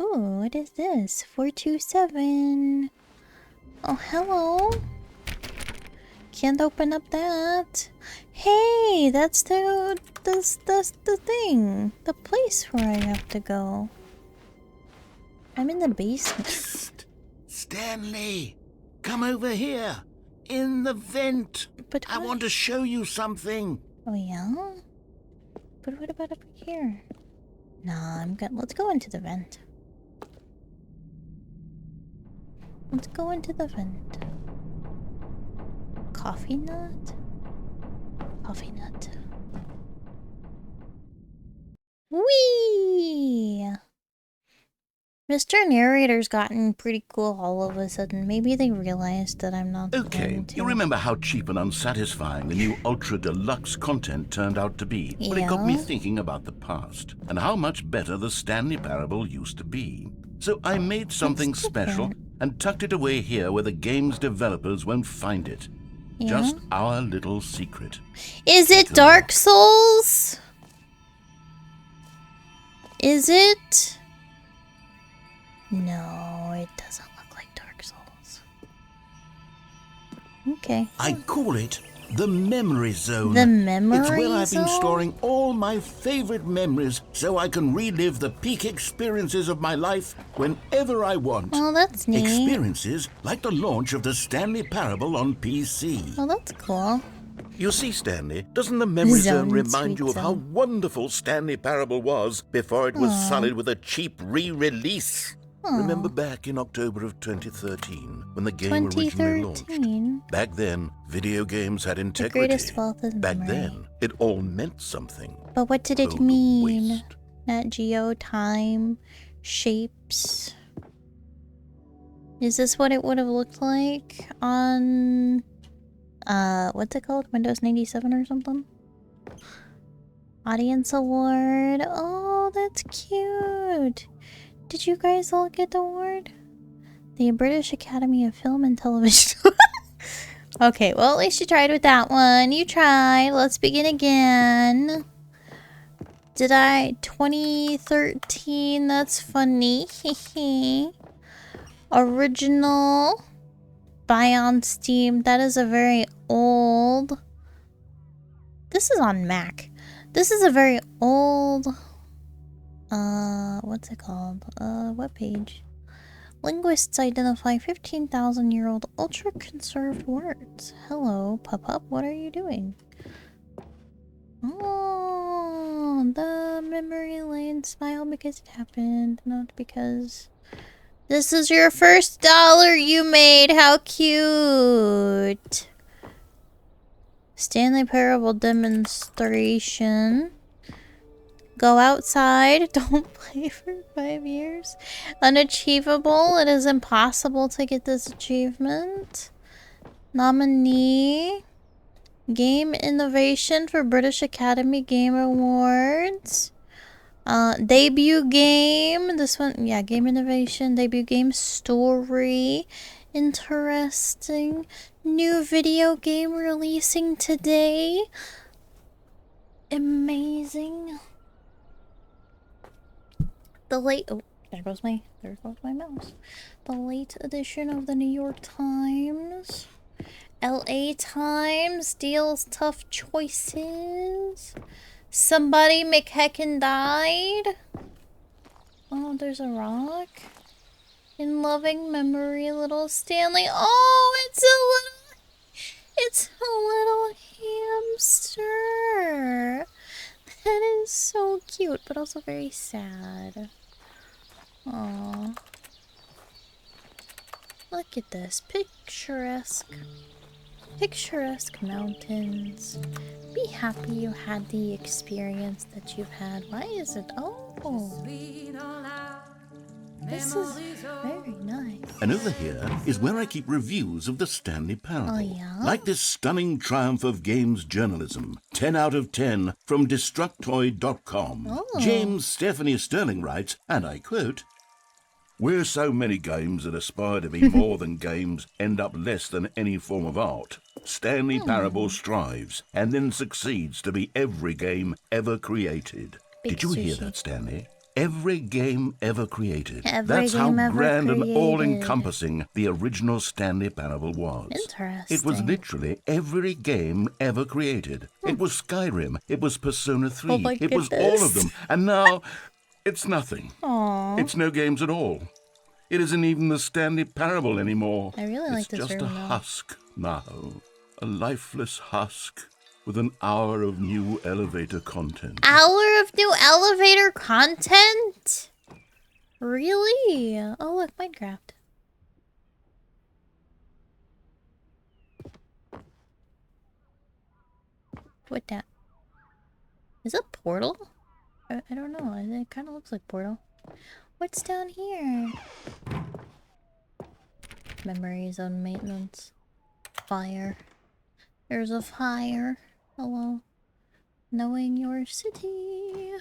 Ooh, what is this? 427. Oh, hello. Can't open up that. Hey, that's the thing. The place where I have to go. I'm in the basement. Psst. Stanley, come over here. In the vent. But I what? want to show you something. Oh yeah? But what about up here? Nah, I'm good. Let's go into the vent. Let's go into the vent. Coffee nut? Coffee nut. Whee! Mr. Narrator's gotten pretty cool all of a sudden. Maybe they realized that I'm not Okay, going to. you remember how cheap and unsatisfying the new Ultra Deluxe content turned out to be? Well, it got me Yeah. thinking about the past and how much better the Stanley Parable used to be. So I made something That's special different. and tucked it away here where the game's developers won't find it. Yeah? Just our little secret. Is it Dark Souls? Is it? No, it doesn't look like Dark Souls. Okay. I call it the Memory Zone. The Memory It's where I've been Zone? storing all my favorite memories so I can relive the peak experiences of my life whenever I want. Oh, that's neat. Experiences like the launch of the Stanley Parable on PC. Oh, that's cool. You see, Stanley, doesn't the Memory Zone Zone, remind you sweet of how zone. wonderful Stanley Parable was before it was Aw. sullied with a cheap re-release? Aw. Remember back in October of 2013 when the game originally launched? 2013. Back then, video games had integrity. greatest wealth is Back memory. then, it all meant something. But what did it Oh, the mean? waste. Nat Geo, time, shapes. Is this what it would have looked like on what's it called? Windows 97 or something? Audience award. Oh, that's cute. Did you guys all get the award? The British Academy of Film and Television. Okay, well, at least you tried with that one. You tried. Let's begin again. Did I? 2013. That's funny. Original. Buy on Steam. That is a very old. This is on Mac. This is a very old. What's it called? Webpage. Linguists identify 15,000-year-old ultra-conserved words. Hello, Pup-Pup, what are you doing? Oh, down the memory lane. Smile because it happened, not because this is your first dollar you made. How cute. Stanley Parable demonstration. Go outside. Don't play for 5 years. Unachievable. It is impossible to get this achievement. Nominee. Game Innovation for British Academy Game Awards. Debut game. This one, yeah, Game Innovation. Debut game story. Interesting. New video game releasing today. Amazing. The late, oh, there goes my mouse. The late edition of the New York Times. LA Times deals tough choices. Somebody McHeckin died. Oh, there's a rock. In loving memory, little Stanley. Oh, it's a little hamster. That is so cute, but also very sad. Aww. Look at this. Picturesque mountains. Be happy you had the experience that you've had. Why is it? Oh. This is very nice. And over here is where I keep reviews of the Stanley Parable. Oh, yeah? Like this stunning triumph of games journalism. 10 out of 10 from Destructoid.com. Oh. James Stephanie Sterling writes, and I quote, "Where so many games that aspire to be more than games end up less than any form of art, Stanley Parable strives and then succeeds to be every game ever created." Big Did you hear sushi. that, Stanley? Every game ever created. Every That's how game ever grand and created. all-encompassing the original Stanley Parable was. Interesting. It was literally every game ever created. It was Skyrim. It was Persona 3. Oh my it was goodness. all of them. And now, it's nothing. Aww. It's no games at all. It isn't even the Stanley Parable anymore. I really like it's this just room, a though. husk now. A lifeless husk with an hour of new elevator content. Hour of new elevator content? Really? Oh, look, Minecraft. What that? Is it Portal? I don't know. It kind of looks like Portal. What's down here? Memory zone maintenance. Fire. There's a fire. Hello. Knowing your city.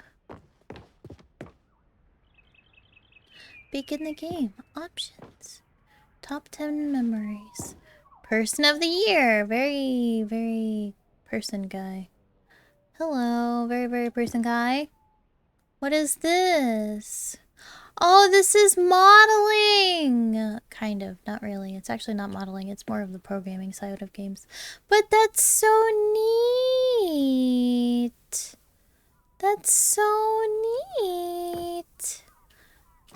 Begin the game. Options. Top 10 memories. Person of the year. Very, very person guy. Hello. Very, very person guy. What is this? Oh, this is modeling! Kind of. Not really. It's actually not modeling. It's more of the programming side of games. But that's so neat! That's so neat!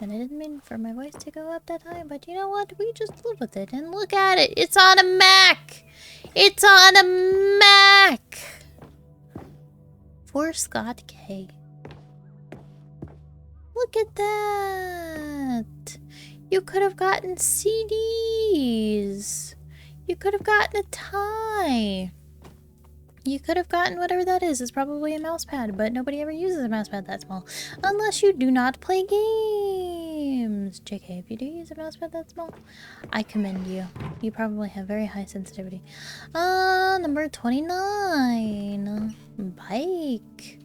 And I didn't mean for my voice to go up that high, but you know what? We just live with it. And look at it! It's on a Mac! It's on a Mac! For Scott K. Look at that! You could have gotten CDs. You could have gotten a tie. You could have gotten whatever that is. It's probably a mouse pad, but nobody ever uses a mouse pad that small. Unless you do not play games. JK, if you do use a mouse pad that small, I commend you. You probably have very high sensitivity. Number 29. Bike.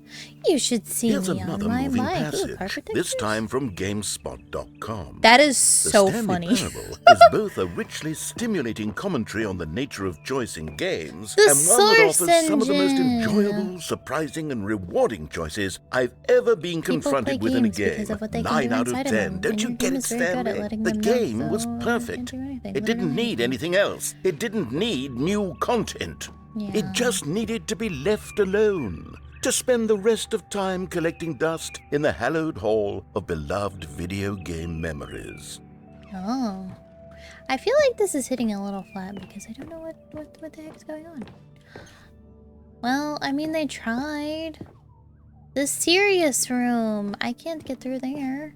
You should see Here's me on another my moving bike. Ooh, passage, carpet this textures? time from GameSpot.com. That is The so Stanley funny. Parable is both a richly stimulating commentary on the nature of choice in games The and one that source offers some of the most engine. enjoyable, surprising, and rewarding choices I've ever been People confronted play with in a games game. because of what they can 9 do out of inside of 10. them, Don't and you your get game it, is very good at Stanley? letting The them know, game was so I perfect. can't do anything, It didn't literally. need anything else. It didn't need new content. Yeah. It just needed to be left alone. To spend the rest of time collecting dust in the hallowed hall of beloved video game memories. Oh. I feel like this is hitting a little flat because I don't know what the heck is going on. Well, I mean, they tried. The serious room. I can't get through there.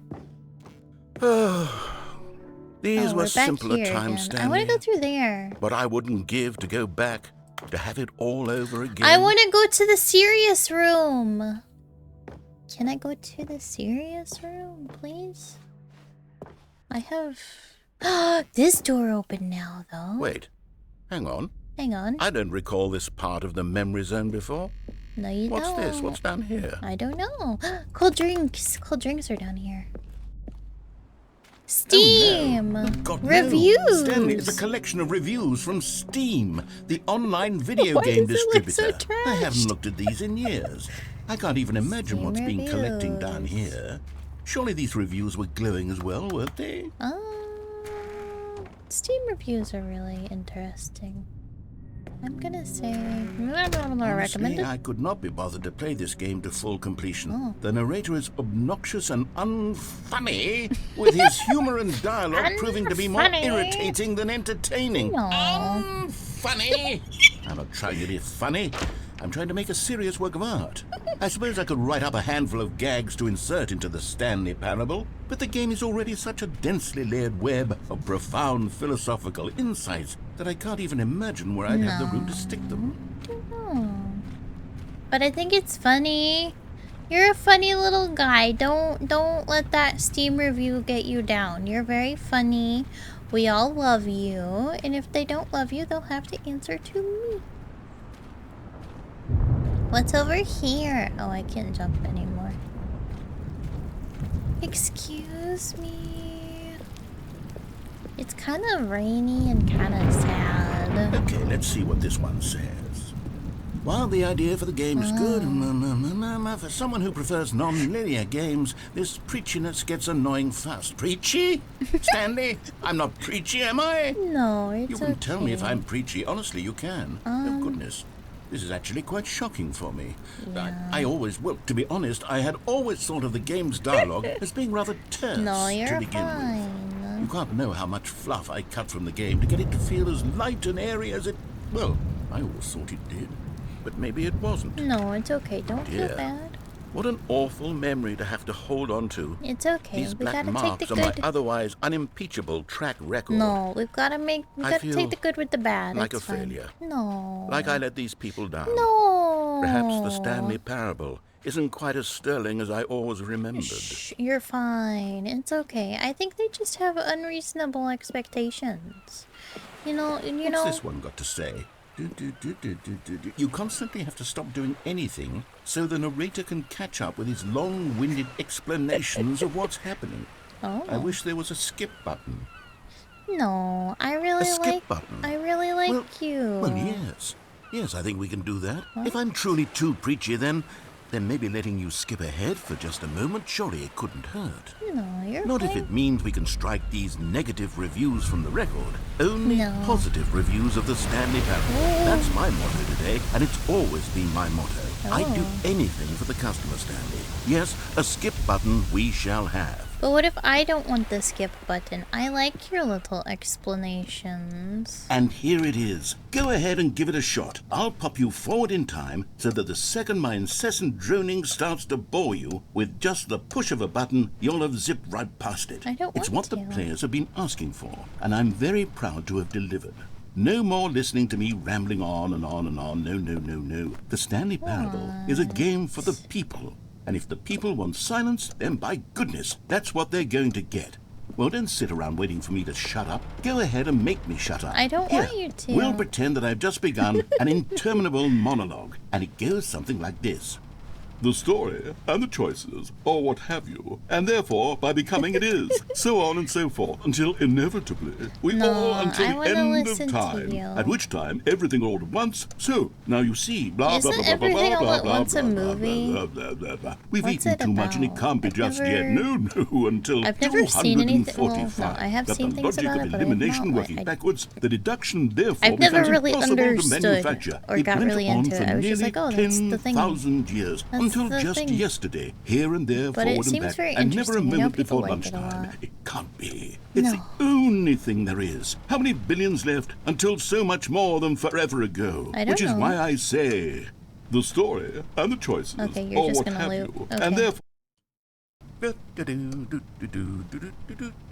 These were we're back simpler here times, again. Stanley. I want to go through there. But I wouldn't give to go back, to have it all over again. I want to go to the serious room. Can I go to the serious room, please? I have... this door open now, though. Wait, hang on. Hang on. I don't recall this part of the memory zone before. No, you What's don't. this? What's down here? I don't know. Cold drinks. Cold drinks are down here. Steam! Oh, no. God, Reviews! No. Stanley, it's a collection of reviews from Steam, the online video Why game does it look distributor. so I haven't trashed? looked at these in years. I can't even imagine Steam what's been collecting down reviews. here. Surely these reviews were glowing as well, weren't they? Steam reviews are really interesting. I'm gonna say... Honestly, recommended. I could not be bothered to play this game to full completion. Oh. The narrator is obnoxious and unfunny, with his humor and dialogue proving to be more Unfunny? irritating than entertaining. No. Unfunny? I'm not trying to be funny. I'm trying to make a serious work of art. I suppose I could write up a handful of gags to insert into the Stanley parable, but the game is already such a densely layered web of profound philosophical insights that I can't even imagine where I'd have the room to stick them. But I think it's funny. You're a funny little guy. Don't let that Steam review get you down. You're very funny. We all love you. And if they don't love you, they'll have to answer to me. What's over here? Oh, I can't jump anymore. Excuse me. It's kind of rainy and kind of sad. Okay, let's see what this one says. While the idea for the game is good, for someone who prefers non-linear games, this preachiness gets annoying fast. Preachy? Stanley? I'm not preachy, am I? No, it's You can tell me if I'm preachy. Honestly, you can. Oh, goodness. This is actually quite shocking for me. Yeah. I always, well, to be honest, I had always thought of the game's dialogue as being rather terse No, to you're begin with. fine. You can't know how much fluff I cut from the game to get it to feel as light and airy as it... Well, I always thought it did. But maybe it wasn't. No, it's okay. Don't feel Dear. bad. What an awful memory to have to hold on to. It's okay. These We black gotta marks take the on my good. otherwise unimpeachable track record. No, we've gotta make. We I gotta feel take the good with the bad. like It's a fine. failure. No. Like I let these people down. No. Perhaps the Stanley parable isn't quite as sterling as I always remembered. Shh, you're fine. It's okay. I think they just have unreasonable expectations. You know. What's this one got to say? You constantly have to stop doing anything so the narrator can catch up with his long-winded explanations of what's happening. Oh. I wish there was a skip button. No, I really A skip like. button. I really like Well- you. Well, yes. Yes, I think we can do that. If I'm truly too preachy, then maybe letting you skip ahead for just a moment, surely it couldn't hurt. No, you're Not fine. if it means we can strike these negative reviews from the record. Only No. positive reviews of the Stanley parable. That's my motto today, and it's always been my motto. I'd do anything for the customer, Stanley. Yes, a skip button we shall have. But what if I don't want the skip button? I like your little explanations. And here it is. Go ahead and give it a shot. I'll pop you forward in time so that the second my incessant droning starts to bore you, with just the push of a button, you'll have zipped right past it. I don't It's want what the to. players have been asking for, and I'm very proud to have delivered. No more listening to me rambling on and on and on. No, no, no, no. The Stanley Parable is a game for the people. And if the people want silence, then by goodness, that's what they're going to get. Well, don't sit around waiting for me to shut up. Go ahead and make me shut up. I don't Here, want you to. We'll pretend that I've just begun an interminable monologue, and it goes something like this. The story and the choices, or what have you, and therefore by becoming it is, so on and so forth, until inevitably we No, all until I the wanna end listen of to time, you. at which time everything all at once. So now you see, blah Isn't blah blah blah blah Everything All blah at blah Once a blah blah movie? blah blah blah blah. We've What's eaten it too much, and it about? can't be I've just never- yet. No, until I've never seen anything- well, no, 245. I have That seen the things logic about of it, but I've elimination not, working like, backwards, the deduction therefore I've never becomes really impossible to understood manufacture. or It got went really on into for it. I was just nearly like, oh, that's the thing. 10,000 years, That's until the just thing. yesterday, here and there, But it forward and seems back, very and never a interesting. I know moment people before like it a lunchtime. lot. It can't be. It's No. the only thing there is. How many billions left until so much more than forever ago? I don't Which is know. why I say, the story and the choices, Okay, you're or just what gonna have loop. you, Okay. and therefore.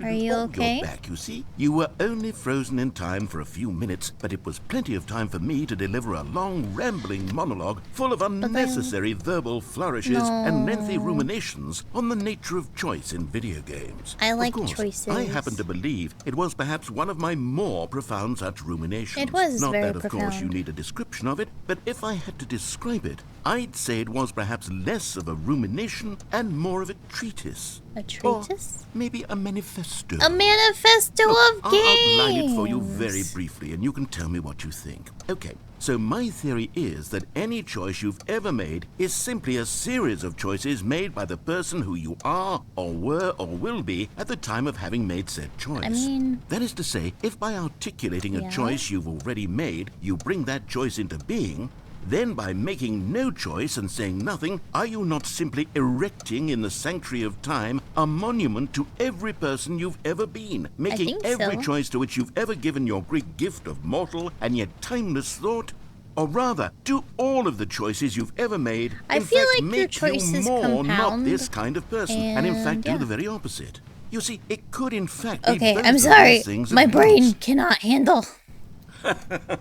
Are you okay? You're back, you see. You were only frozen in time for a few minutes, but it was plenty of time for me to deliver a long, rambling monologue full of unnecessary verbal flourishes and lengthy ruminations on the nature of choice in video games. I like of course, choices. I happen to believe it was perhaps one of my more profound such ruminations. It was Not very that, of course, you profound. need a description of it, but if I had to describe it, I'd say it was perhaps less of a rumination and more of a treatise. A Or treatise? maybe a manifesto. A manifesto Look, of I'll games. outline it for you very briefly, and you can tell me what you think. Okay, so my theory is that any choice you've ever made is simply a series of choices made by the person who you are, or were, or will be at the time of having made said choice. I mean... That is to say, if by articulating a choice you've already made, you bring that choice into being, then by making no choice and saying nothing, are you not simply erecting in the sanctuary of time a monument to every person you've ever been, making think every so. choice to which you've ever given your great gift of mortal and yet timeless thought? Or rather, do all of the choices you've ever made I in feel fact like your make choices you more not compound, this kind of person, and in fact do yeah. the very opposite? You see, it could in fact be Okay, both I'm of sorry. those things My at brain once. cannot handle.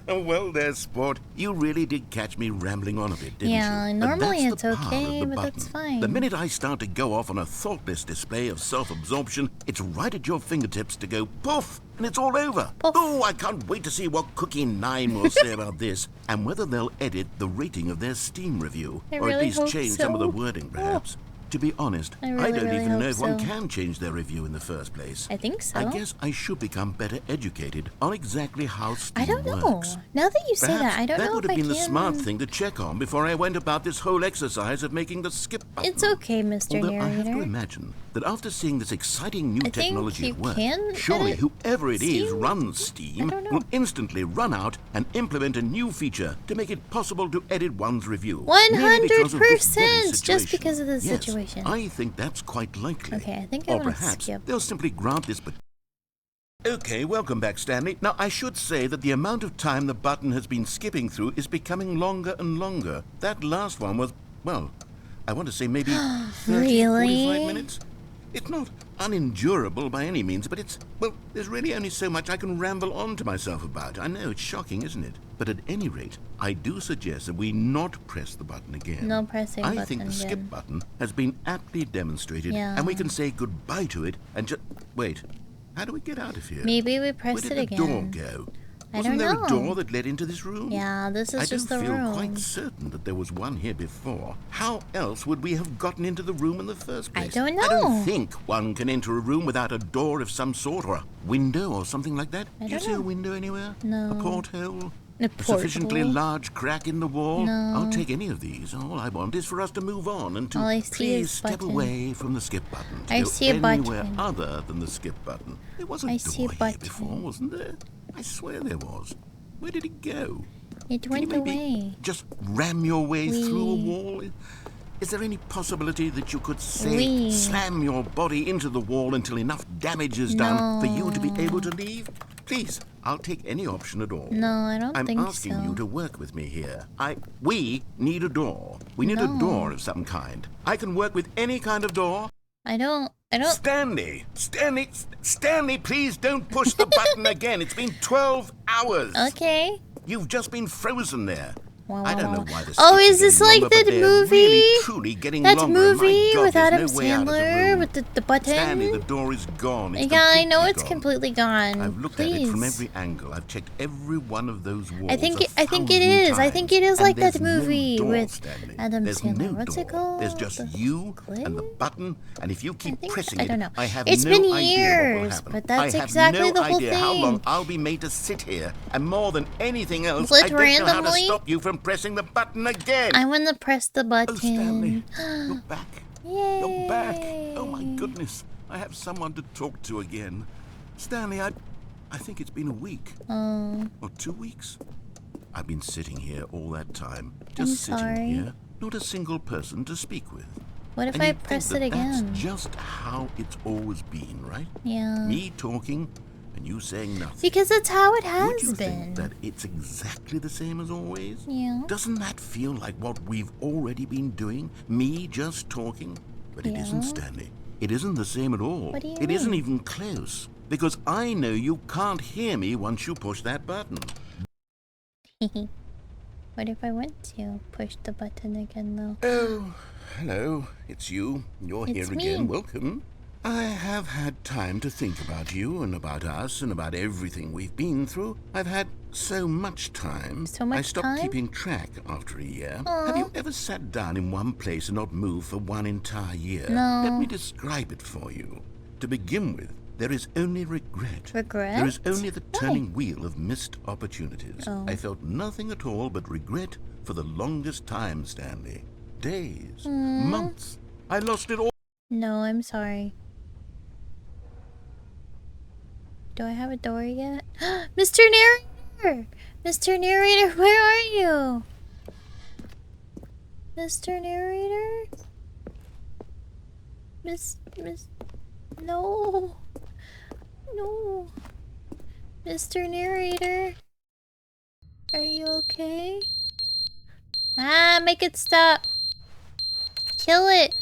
Well, there, sport. You really did catch me rambling on a bit, didn't Yeah, you? But normally that's the it's power okay, of the but that's button. fine. The minute I start to go off on a thoughtless display of self-absorption, it's right at your fingertips to go poof, and it's all over. Poof. Oh, I can't wait to see what Cookie 9 will say about this, and whether they'll edit the rating of their Steam review, I or at really least hope change some of the so. wording, perhaps. To be honest, I I really, don't really even know hope if one so. can change their review in the first place. I think so. I guess I should become better educated on exactly how Steam I don't know. works. Now that you say that, Perhaps I don't that know would if have I been the can... smart thing to check on before I went about this whole exercise of making the skip button. It's okay, Mr. Although I have to Narrator. imagine that after seeing this exciting new I think technology you at work, can surely edit whoever it is Steam? runs I Steam don't know. will instantly run out and implement a new feature to make it possible to edit one's review. 100% just because of this Yes, situation. I think that's quite likely. Okay, I think I Or want to perhaps skip. they'll simply grant this. Okay, welcome back, Stanley. Now, I should say that the amount of time the button has been skipping through is becoming longer and longer. That last one was, well, I want to say maybe 30, Really? 45 minutes. It's not unendurable by any means, but it's, well, there's really only so much I can ramble on to myself about. I know, it's shocking, isn't it? But at any rate, I do suggest that we not press the button again. No pressing I button think the skip again. button has been aptly demonstrated, Yeah. and we can say goodbye to it and just... Wait, how do we get out of here? Maybe we Where press did it the door again. go? I Wasn't don't there know. a door that led into this room? Yeah, this is I just the don't feel room. quite certain that there was one here before. How else would we have gotten into the room in the first I place? don't I know. don't think one can enter a room without a door of some sort, or a window or something like that. I Do you don't see a know. window anywhere? No. A porthole? A A sufficiently porthole? large crack in the wall? No. I'll take any of these. All I want is for us to move on and All I to see please is step button. away from the skip button. To I go see a anywhere button. other than the skip button. There was a I door see a here button. before, wasn't there? I swear there was. Where did it go? It Can you went maybe away. just ram your way through a Wee. wall? Is there any possibility that you could, say, Wee. slam your body into the wall until enough damage is done for you to be able to leave? Please, I'll take any option at all. No, I don't I'm think asking so. you to work with me here. We need a door. We need a No. door of some kind. I can work with any kind of door. I don't... Stanley, please don't push the button again. It's been 12 hours. Okay. You've just been frozen there. Wow, I don't wow, know wow. why this. Oh, is this like that movie? Truly getting That longer, and my movie God, with there's Adam no way out of the Sandler room. with the button? Stanley, the door is gone. It's Yeah, I know completely it's gone. completely gone. I've looked Please. at it from every angle. I've checked every one of those walls. I think it 1,000 is. I think it is times, like and that there's no movie door, with Stanley. Adam There's Sandler. No What's it door. called? There's just The you and the clip? button. And if you I keep think- pressing I it, don't know. I have It's no been idea what will years, happen. but that's I have exactly no the whole idea how thing. long I'll be made to sit here. And more than anything else, Split I don't know how to randomly? stop you from pressing the button again. I want to press the button. Oh, Stanley, you're back. Yay. You're back. Oh, my goodness. I have someone to talk to again. Stanley, I think it's been a week. Oh, Or 2 weeks. I've been sitting here all that time. Just I'm sitting sorry. here. Not a single person to speak with. what if And I you'd think press that it again? That's just how it's always been, right? Yeah. Me talking, and you saying nothing. Because that's how it Would has you been. think that it's exactly the same as always? Yeah. Doesn't that feel like what we've already been doing? Me just talking? But it isn't, Stanley. It isn't the same at all. What do you It mean? isn't even close. Because I know you can't hear me once you push that button. What if I want to push the button again, though? Oh, hello. It's you. You're It's here me. again. Welcome. I have had time to think about you and about us and about everything we've been through. I've had so much time. So much I stopped time? keeping track after a year. Aw. Have you ever sat down in one place and not moved for one entire year? No. Let me describe it for you. To begin with, there is only regret. Regret? There is only the Why? turning wheel of missed opportunities. Oh. I felt nothing at all but regret for the longest time, Stanley. Days, months. I lost it all. No, I'm sorry. Do I have a door yet? Mr. Narrator! Mr. Narrator, where are you? Mr. Narrator? No. No. Mr. Narrator? Are you okay? Ah, make it stop. Kill it.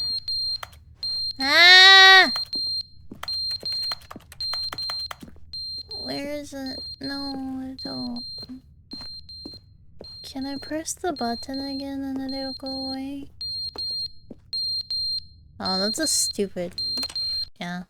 Ah! Where is it? No, I don't. Can I press the button again and then it'll go away? Oh, that's a stupid. Yeah.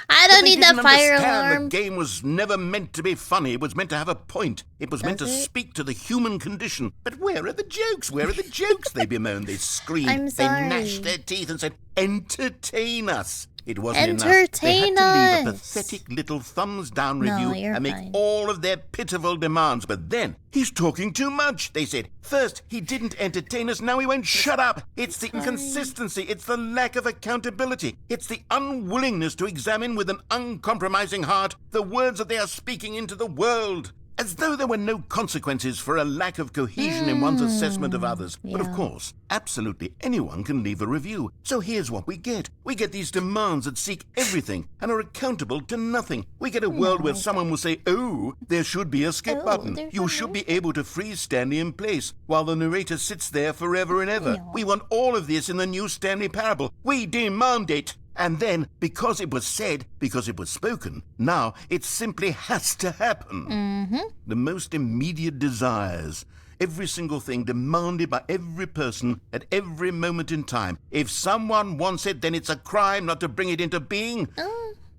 I don't need that fire alarm. The game was never meant to be funny. It was meant to have a point. It was meant to speak to the human condition. But where are the jokes? Where are the jokes? They bemoaned, they screamed, I'm they sorry. gnashed their teeth and said, entertain us. It wasn't enough. Entertain They had to leave a us. pathetic little thumbs down No, review you're and make fine. all of their pitiful demands. But then, he's talking too much, they said. First, he didn't entertain us, now he won't shut up. It's the inconsistency, it's the lack of accountability, it's the unwillingness to examine with an uncompromising heart the words that they are speaking into the world. As though there were no consequences for a lack of cohesion in one's assessment of others. But of yeah. course, absolutely anyone can leave a review. So here's what we get. We get these demands that seek everything and are accountable to nothing. We get a world where someone will say, oh, there should be a skip Oh, button. there's You a should be able to freeze Stanley in place while the narrator sits there forever and ever. No. We want all of this in the new Stanley parable. We demand it. And then, because it was said, because it was spoken, now it simply has to happen. The most immediate desires, every single thing demanded by every person at every moment in time. If someone wants it, then it's a crime not to bring it into being.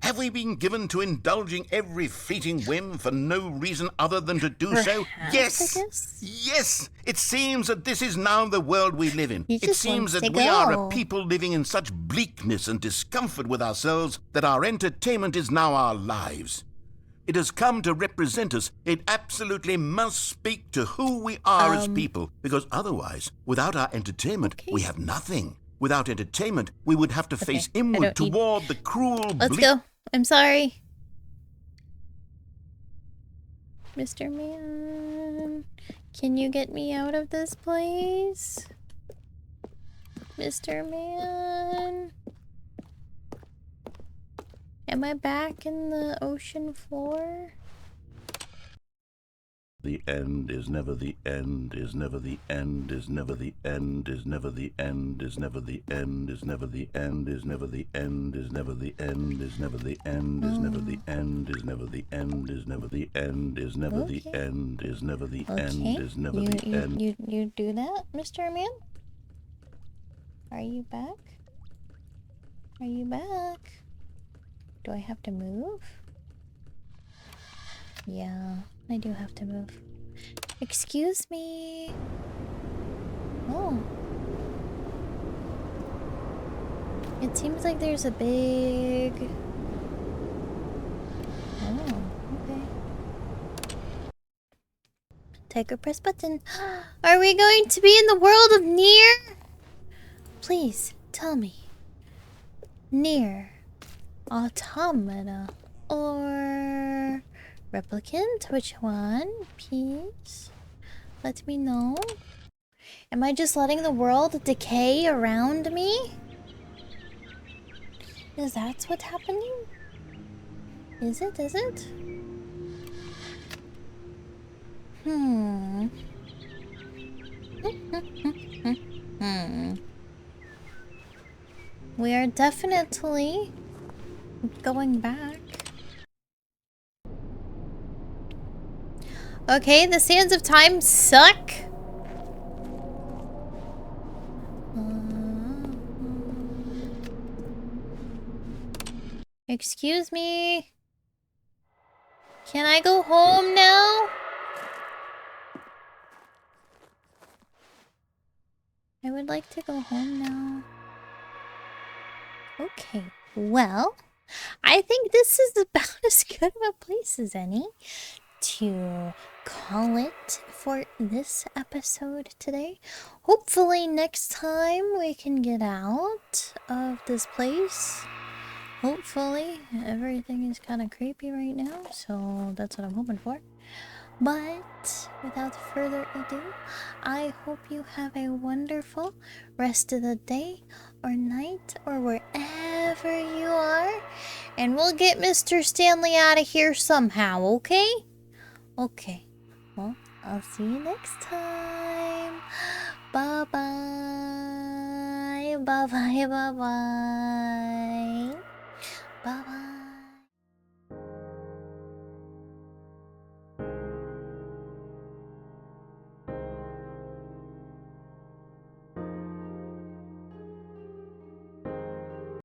Have we been given to indulging every fleeting whim for no reason other than to do so? Perhaps, Yes! I guess. Yes! It seems that this is now the world we live in. He It just seems wants that to we are go. a people living in such bleakness and discomfort with ourselves that our entertainment is now our lives. It has come to represent us. It absolutely must speak to who we are as people, because otherwise, without our entertainment, we have nothing. Without entertainment, we would have to face I inward don't need- toward the cruel Let's go. I'm sorry. Mr. Man, can you get me out of this place? Mr. Man. Am I back in the ocean floor? The end is never the end, is never the end, is never the end, is never the end, is never the end, is never the end, is never the end, is never the end, is never the end, is never the end, is never the end, is never the end, is never the end, is never the end, is never the end. You do that, Mr. Man? Are you back? Are you back? Do I have to move? Yeah, I do have to move. Excuse me. Oh. It seems like there's a big... Oh, okay. Tiger press button. Are we going to be in the world of Nier? Please, tell me. Nier. Automata. Or... replicant? Which one? Please? Let me know. Am I just letting the world decay around me? Is that what's happening? Is it? Is it? Hmm. We are definitely going back. Okay, the sands of time suck. Excuse me. Can I go home now? I would like to go home now. Okay, well, I think this is about as good of a place as any to call it for this episode today. Hopefully next time we can get out of this place. Hopefully. Everything is kind of creepy right now, so that's what I'm hoping for. But without further ado, I hope you have a wonderful rest of the day or night or wherever you are. And we'll get Mr. Stanley out of here somehow, okay? Okay. Well, I'll see you next time. Bye-bye. Bye-bye. Bye-bye.